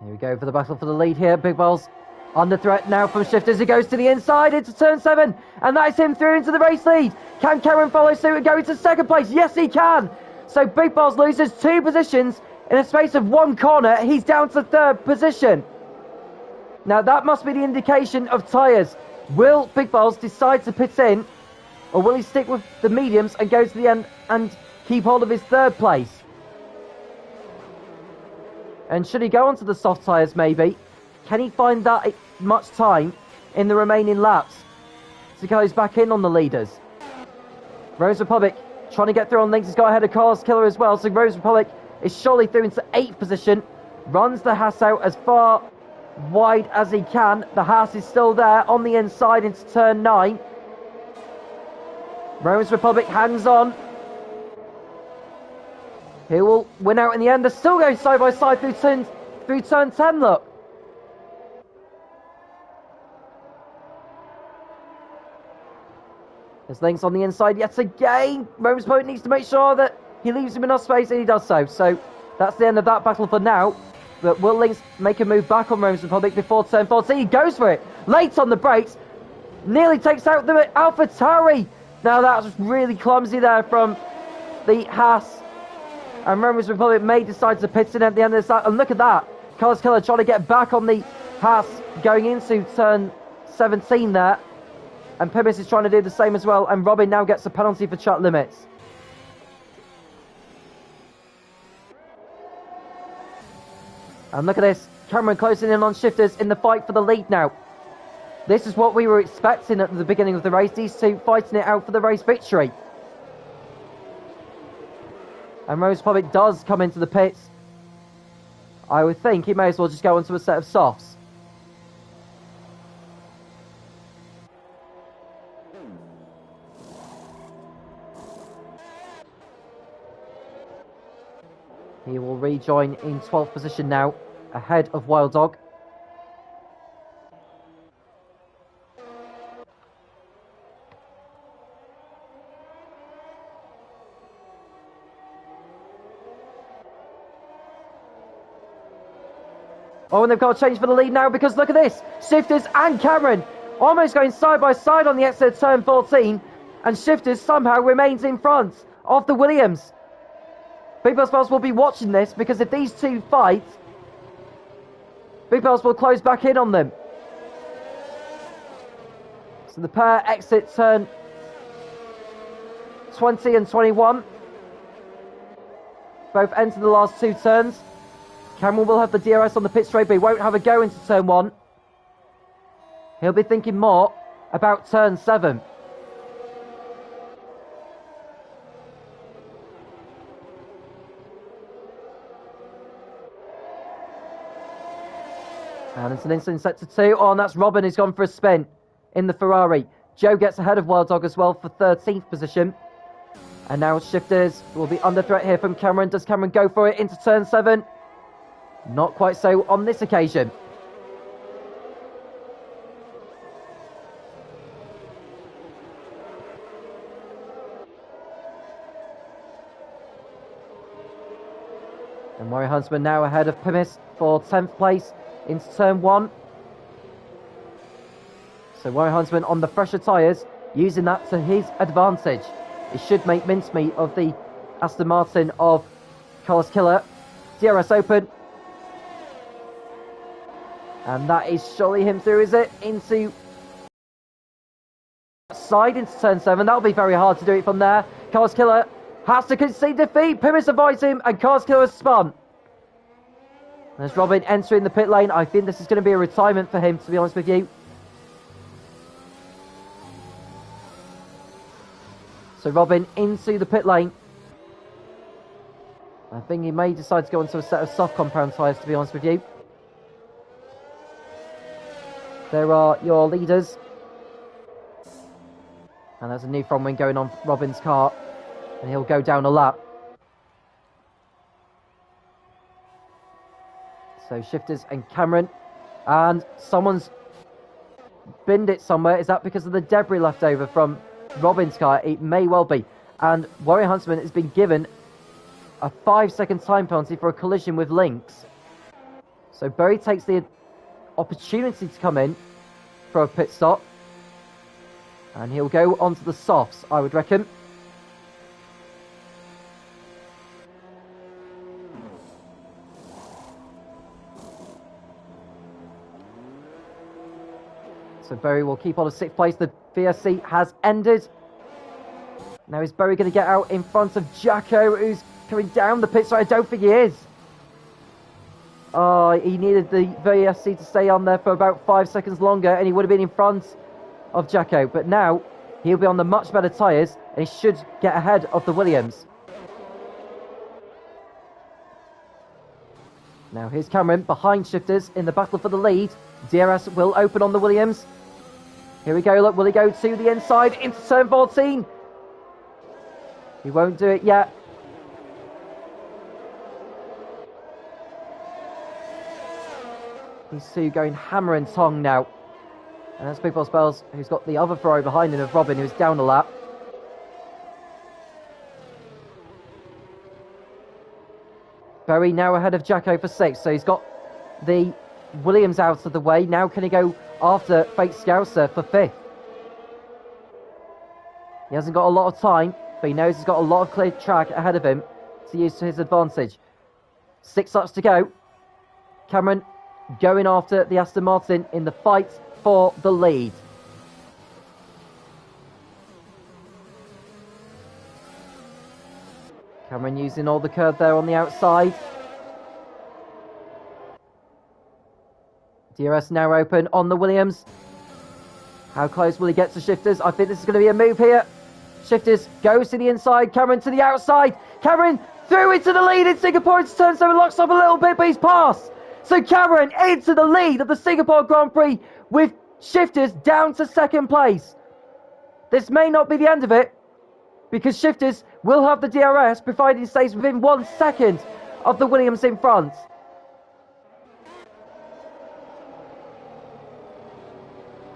Here we go for the battle for the lead here. Big Balls under threat now from Shifters. He goes to the inside into turn 7. And that's him through into the race lead. Can Cameron follow suit and go into 2nd place? Yes, he can. So Big Balls loses 2 positions in a space of 1 corner. He's down to 3rd position. Now that must be the indication of tyres. Will Big Balls decide to pit in? Or will he stick with the mediums and go to the end and keep hold of his 3rd place? And should he go onto the soft tyres maybe? Can he find that much time in the remaining laps to close back in on the leaders? Rose Republic trying to get through on Lynx. He's got ahead of Carlos Killer as well. So Rose Republic is surely through into 8th position. Runs the Haas out as far wide as he can. The Haas is still there on the inside into turn 9. Rose Republic hangs on. He will win out in the end. They're still going side by side through turn 10, look. There's Lynx on the inside yet again. Roman's opponent needs to make sure that he leaves him enough space, and he does so. So that's the end of that battle for now. But will Lynx make a move back on Roman's Republic before turn 14? He goes for it. Late on the brakes. Nearly takes out the AlphaTauri. Now that was really clumsy there from the Haas. And Roman's Republic may decide to pit in at the end of this lap. And look at that. Carlos Killer trying to get back on the Haas going into turn 17 there. And Pimis is trying to do the same as well. And Robin now gets a penalty for track limits. And look at this. Cameron closing in on Shifters in the fight for the lead now. This is what we were expecting at the beginning of the race. These two fighting it out for the race victory. And Rose Republic does come into the pits. I would think he may as well just go onto a set of softs. He will rejoin in 12th position now, ahead of Wild Dog. Oh, and they've got to change for the lead now because look at this. Shifters and Cameron almost going side by side on the exit of turn 14. And Shifters somehow remains in front of the Williams. Big Bells will be watching this because if these two fight, Big Bells will close back in on them. So the pair exit turn 20 and 21. Both enter the last 2 turns. Cameron will have the DRS on the pit straight, but he won't have a go into turn 1. He'll be thinking more about turn 7. And it's an instant set to 2. Oh, and that's Robin who's gone for a spin in the Ferrari. Joe gets ahead of Wild Dog as well for 13th position. And now Shifters will be under threat here from Cameron. Does Cameron go for it into turn 7? Not quite so on this occasion. And Warrior Huntsman now ahead of Pimis for 10th place. into turn 1. So Warrior Huntsman on the fresher tyres, using that to his advantage. It should make mincemeat of the Aston Martin of Carlos Killer. DRS open. And that is surely him through, is it? Into side into turn 7. That'll be very hard to do it from there. Carlos Killer has to concede defeat. Pimis avoids him and Carlos Killer has spun. There's Robin entering the pit lane. I think this is going to be a retirement for him, to be honest with you. So Robin into the pit lane. I think he may decide to go into a set of soft compound tyres, to be honest with you. There are your leaders. And there's a new front wing going on Robin's car. And he'll go down a lap. So Shifters and Cameron. And someone's binned it somewhere. Is that because of the debris left over from Robin's car? It may well be. And Warrior Huntsman has been given a 5-second time penalty for a collision with Lynx. So Berry takes the opportunity to come in for a pit stop. And he'll go onto the softs, I would reckon. So Berry will keep on a 6th place. The VSC has ended. Now is Berry going to get out in front of Jacko, who's coming down the pit? So I don't think he is. Oh, he needed the VSC to stay on there for about 5 seconds longer, and he would have been in front of Jacko. But now he'll be on the much better tyres, and he should get ahead of the Williams. Now here's Cameron behind Shifters in the battle for the lead. DRS will open on the Williams. Here we go, look, will he go to the inside into turn 14? He won't do it yet. These two going hammer and tong now. And that's Big Boss Bells, who's got the other Ferrari behind him of Robin, who's down a lap. Berry now ahead of Jacko for 6th, so he's got the Williams out of the way. Now can he go after Fake Scouser for 5th? He hasn't got a lot of time, but he knows he's got a lot of clear track ahead of him to use to his advantage. 6 laps to go. Cameron going after the Aston Martin in the fight for the lead. Cameron using all the curve there on the outside. DRS now open on the Williams. How close will he get to Shifters? I think this is going to be a move here. Shifters goes to the inside. Cameron to the outside. Cameron through into the lead in Singapore. Into turn 7, locks up a little bit, but he's passed. So Cameron into the lead of the Singapore Grand Prix with Shifters down to 2nd place. This may not be the end of it, because Shifters will have the DRS, provided he stays within 1 second of the Williams in front.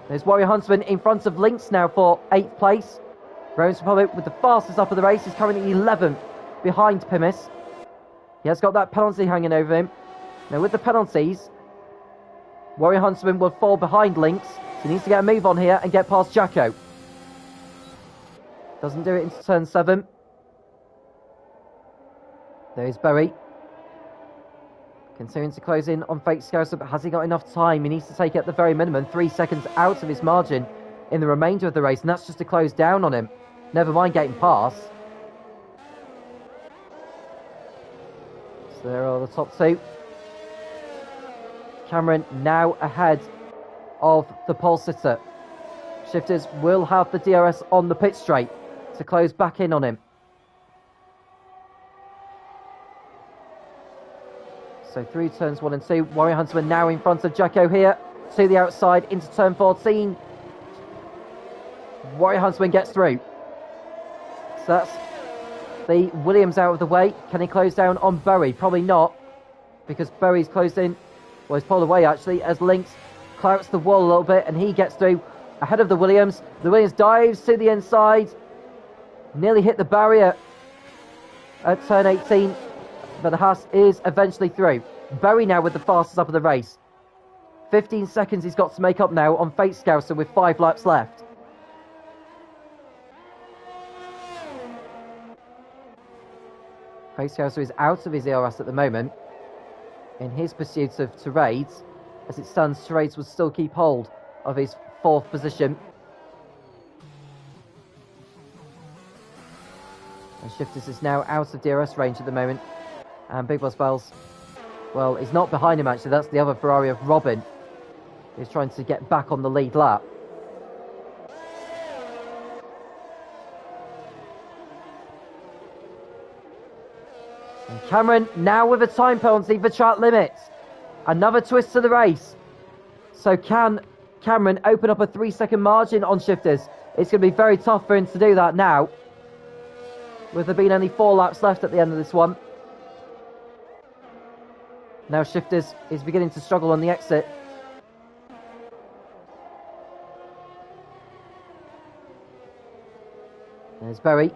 There's Warrior Huntsman in front of Lynx now for 8th place. Rose Republic with the fastest up of the race is currently 11th behind Pimis. He has got that penalty hanging over him. Now with the penalties, Warrior Huntsman will fall behind Lynx, so he needs to get a move on here and get past Jacko. Doesn't do it into turn 7. There's Berry. Continuing to close in on Fake Scouser, but has he got enough time? He needs to take at the very minimum 3 seconds out of his margin in the remainder of the race, and that's just to close down on him. Never mind getting past. So there are the top 2. Cameron now ahead of the pole sitter. Shifters will have the DRS on the pit straight to close back in on him. So through turns 1 and 2, Warrior Huntsman now in front of Jacko here to the outside into turn 14. Warrior Huntsman gets through. So that's the Williams out of the way. Can he close down on Berry? Probably not, because Berry's closed in. Well, he's pulled away actually as Lynx clouts the wall a little bit, and he gets through ahead of the Williams. The Williams dives to the inside. Nearly hit the barrier at turn 18, but the Haas is eventually through. Berry now with the fastest up of the race. 15 seconds he's got to make up now on Fate Scouser with 5 laps left. Fate Scouser is out of his ERS at the moment in his pursuit of Terades. As it stands, Terades will still keep hold of his 4th position. And Shifters is now out of DRS range at the moment. And Big Boss Bells, well, he's not behind him actually. That's the other Ferrari of Robin, who's trying to get back on the lead lap. And Cameron now with a time penalty for track limits. Another twist to the race. So can Cameron open up a 3-second margin on Shifters? It's going to be very tough for him to do that now, with there being only 4 laps left at the end of this one. Now Shifters is beginning to struggle on the exit. There's Berry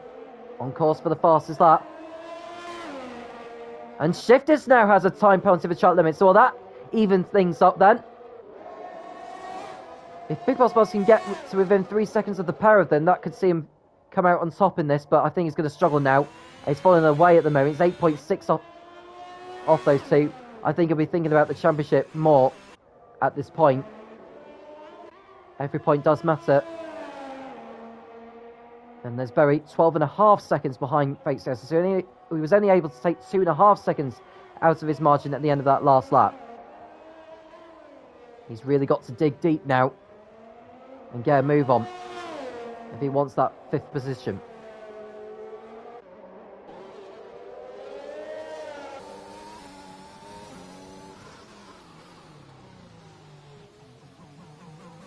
on course for the fastest lap. And Shifters now has a time penalty for track limits, so that evens things up then. If Big Boss Boss can get to within 3 seconds of the pair of them, that could see him come out on top in this, but I think he's going to struggle now. He's falling away at the moment. He's 8.6 off those two. I think he'll be thinking about the championship more at this point. Every point does matter. And there's Berry, 12.5 seconds behind Fate Scouser. So he was only able to take 2.5 seconds out of his margin at the end of that last lap. He's really got to dig deep now and get a move on if he wants that 5th position.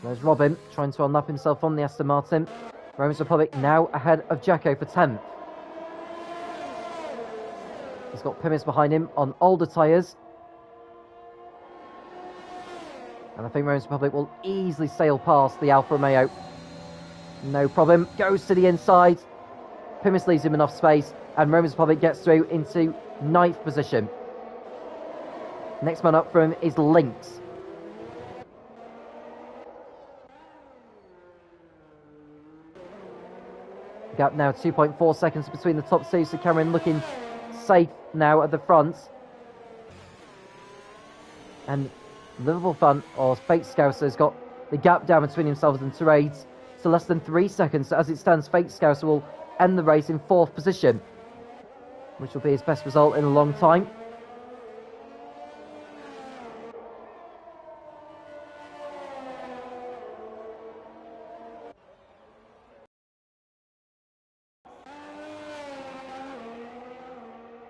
There's Robin trying to unlap himself on the Aston Martin. Romans Republic now ahead of Jacko for 10th. He's got Pimis behind him on older tyres. And I think Romans Republic will easily sail past the Alfa Romeo. No problem. Goes to the inside. Pimis leaves him enough space. And Romans Republic gets through into 9th position. Next man up for him is Lynx. Gap now 2.4 seconds between the top two, so Cameron looking safe now at the front. And Liverpool Fun, or Fate Scouser, has got the gap down between himself and Terades to less than 3 seconds. So as it stands, Fate Scouser will end the race in 4th position, which will be his best result in a long time.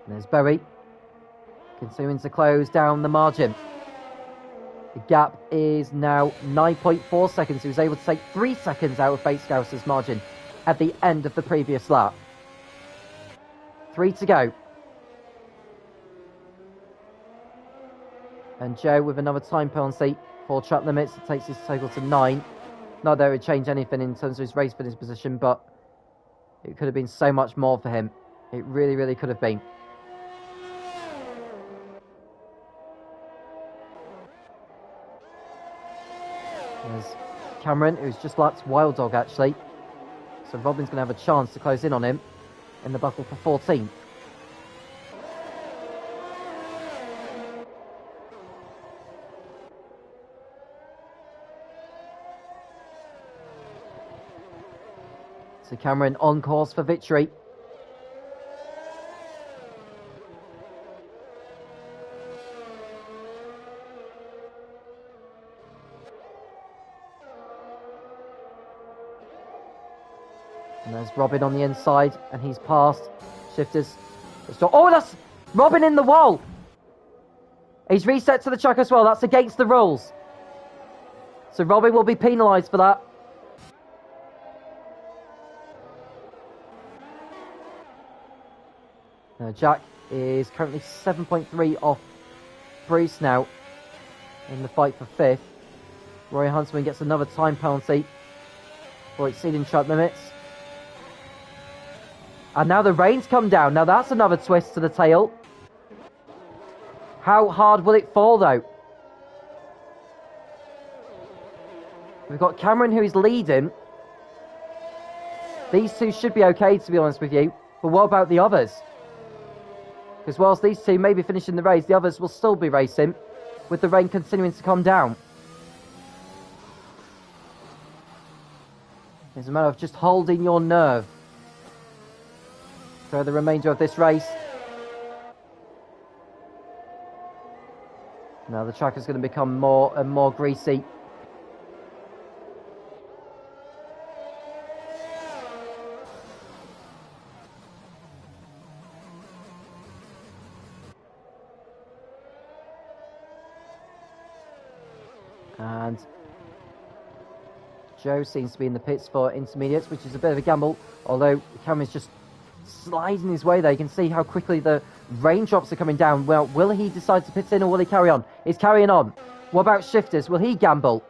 There's Berry, continuing to close down the margin. The gap is now 9.4 seconds. He was able to take 3 seconds out of Fate Scouser's margin at the end of the previous lap. 3 to go. And Joe with another time penalty for track limits. It takes his total to 9. Not that it would change anything in terms of his race finish position, but it could have been so much more for him. It really, really could have been. There's Cameron, who's just lapped Wild Dog actually. So Robin's going to have a chance to close in on him in the battle for 14th. So Cameron on course for victory. And there's Robin on the inside, and he's passed Shifters. Oh, that's Robin in the wall! He's reset to the track as well. That's against the rules. So Robin will be penalised for that. Jack is currently 7.3 off Bruce now in the fight for 5th. Roy Huntsman gets another time penalty for exceeding track limits. And now the rain's come down. Now that's another twist to the tail. How hard will it fall though? We've got Cameron, who is leading. These two should be okay, to be honest with you. But what about the others? Because whilst these two may be finishing the race, the others will still be racing, with the rain continuing to come down. It's a matter of just holding your nerve for the remainder of this race. Now the track is going to become more and more greasy. And Joe seems to be in the pits for intermediates, which is a bit of a gamble, although Cameron's just sliding his way there. You can see how quickly the raindrops are coming down. Well, will he decide to pit in or will he carry on? He's carrying on. What about Shifters? Will he gamble?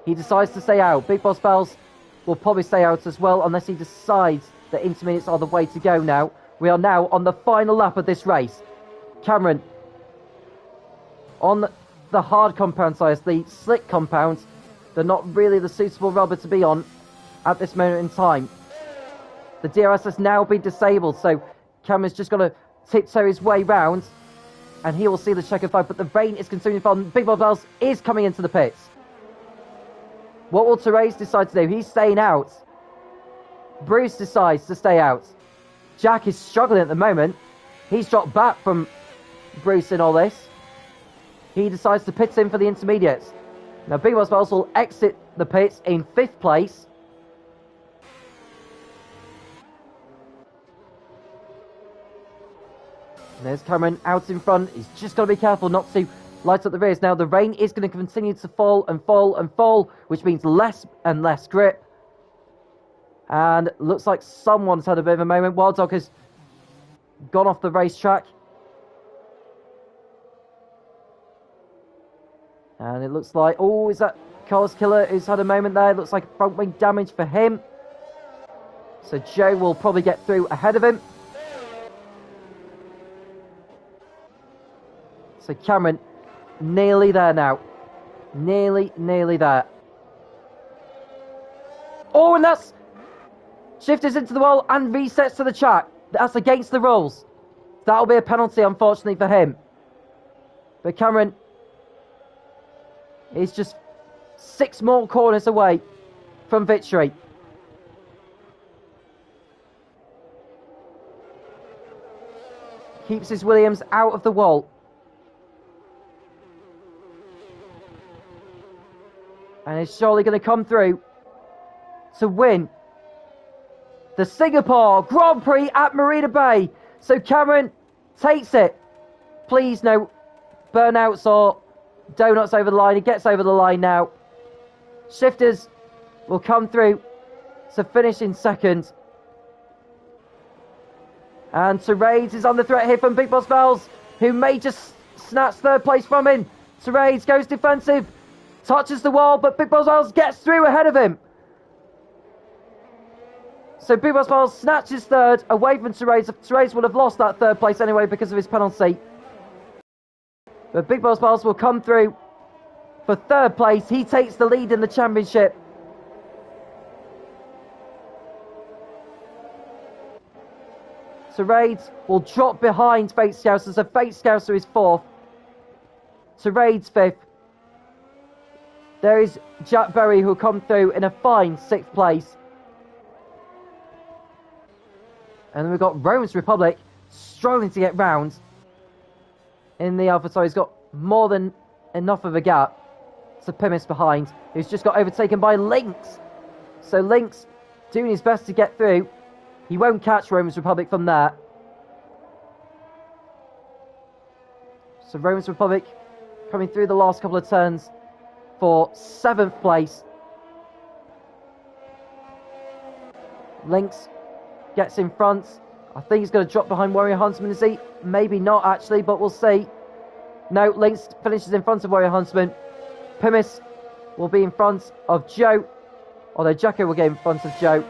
He decides to stay out. Big Boss Bells will probably stay out as well, unless he decides that intermediates are the way to go now. We are now on the final lap of this race. Cameron on the hard compound tires, the slick compounds. They're not really the suitable rubber to be on at this moment in time. The DRS has now been disabled, so Cameron's just got to tiptoe his way round, and he will see the checkered flag, but the rain is consuming fun. Big Bob Bells is coming into the pits. What will Therese decide to do? He's staying out. Bruce decides to stay out. Jack is struggling at the moment. He's dropped back from Bruce in all this. He decides to pit in for the intermediates. Now, Big Boss Bells will exit the pits in 5th place. And there's Cameron out in front. He's just got to be careful not to light up the rears. Now, the rain is going to continue to fall and fall and fall, which means less and less grip. And looks like someone's had a bit of a moment. Wild Dog has gone off the racetrack. And it looks like, oh, is that Carlos Killer who's had a moment there? It looks like front wing damage for him. So Joe will probably get through ahead of him. So Cameron, nearly there now. Nearly there. Oh, and that's Shifters into the wall and resets to the track. That's against the rules. That'll be a penalty, unfortunately, for him. But Cameron is just 6 more corners away from victory. Keeps his Williams out of the wall. And is surely going to come through to win the Singapore Grand Prix at Marina Bay. So Cameron takes it. Please no burnouts or donuts over the line. He gets over the line now. Shifters will come through to finish in 2nd. And Therese is under threat here from Big Boss Bells, who may just snatch 3rd place from him. Therese goes defensive, touches the wall, but Big Boss Bells gets through ahead of him. So Big Boss Bells snatches 3rd away from Therese. Therese would have lost that 3rd place anyway because of his penalty. But Big Boss Bells will come through for 3rd place. He takes the lead in the championship. Therese will drop behind Fate Scouser. So Fate Scouser is 4th. Therese 5th. There is Jack Berry, who will come through in a fine 6th place. And then we've got Rome's Republic struggling to get round in the Alpha. So he's got more than enough of a gap to Pimis behind, who's just got overtaken by Lynx. So Lynx doing his best to get through. He won't catch Rome's Republic from there. So Rome's Republic coming through the last couple of turns for 7th place. Lynx gets in front. I think he's going to drop behind Warrior Huntsman, is he? Maybe not, actually, but we'll see. No, Lynx finishes in front of Warrior Huntsman. Pimis will be in front of Joe, although Jacko will get in front of Joe.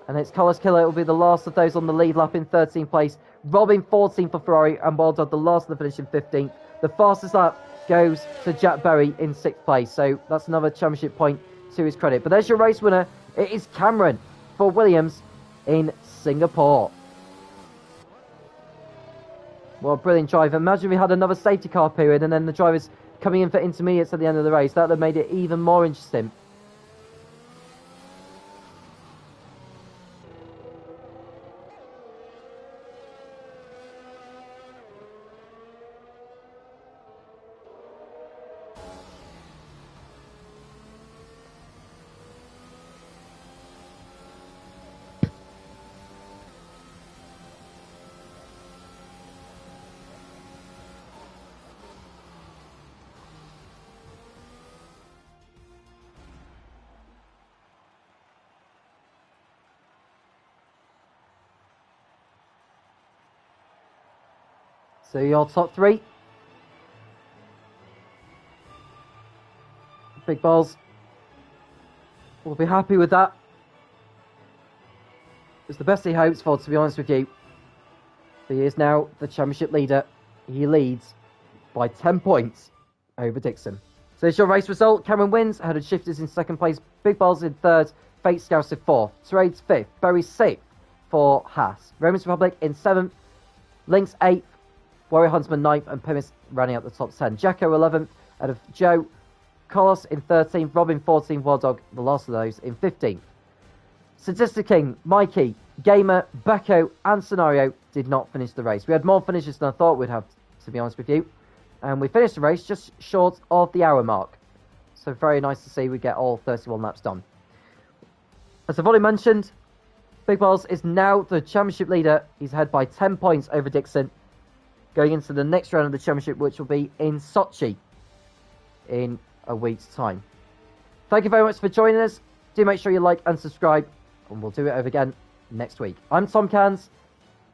And it's Carlos Killer will be the last of those on the lead lap in 13th place. Robin 14th for Ferrari, and Wild Dog the last of the finish in 15th. The fastest lap goes to Jack Berry in 6th place. So that's another championship point to his credit. But there's your race winner. It is Cameron for Williams in Singapore. Well, brilliant drive. Imagine if we had another safety car period and then the drivers coming in for intermediates at the end of the race. That would have made it even more interesting. So your top 3. Big Balls will be happy with that. It's the best he hopes for, to be honest with you. He is now the championship leader. He leads by 10 points over Dixon. So it's your race result. Cameron wins. Headed Shifters in 2nd place. Big Balls in 3rd. Fate Scouts in 4th. Trades 5th. Berry 6th for Haas. Romans Republic in 7th. Lynx 8th. Warrior Huntsman 9th, and Pimis running out the top 10. Jacko 11th out of Joe. Carlos in 13th. Robin 14th. Wild Dog, the last of those, in 15th. Statistic King, Mikey, Gamer, Becco, and Scenario did not finish the race. We had more finishes than I thought we'd have, to be honest with you. And we finished the race just short of the hour mark. So very nice to see we get all 31 laps done. As I've already mentioned, Big Balls is now the championship leader. He's ahead by 10 points over Dixon, going into the next round of the championship, which will be in Sochi in a week's time. Thank you very much for joining us. Do make sure you like and subscribe, and we'll do it over again next week. I'm Tom Cairns,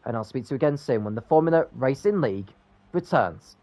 and I'll speak to you again soon when the Formula Racing League returns.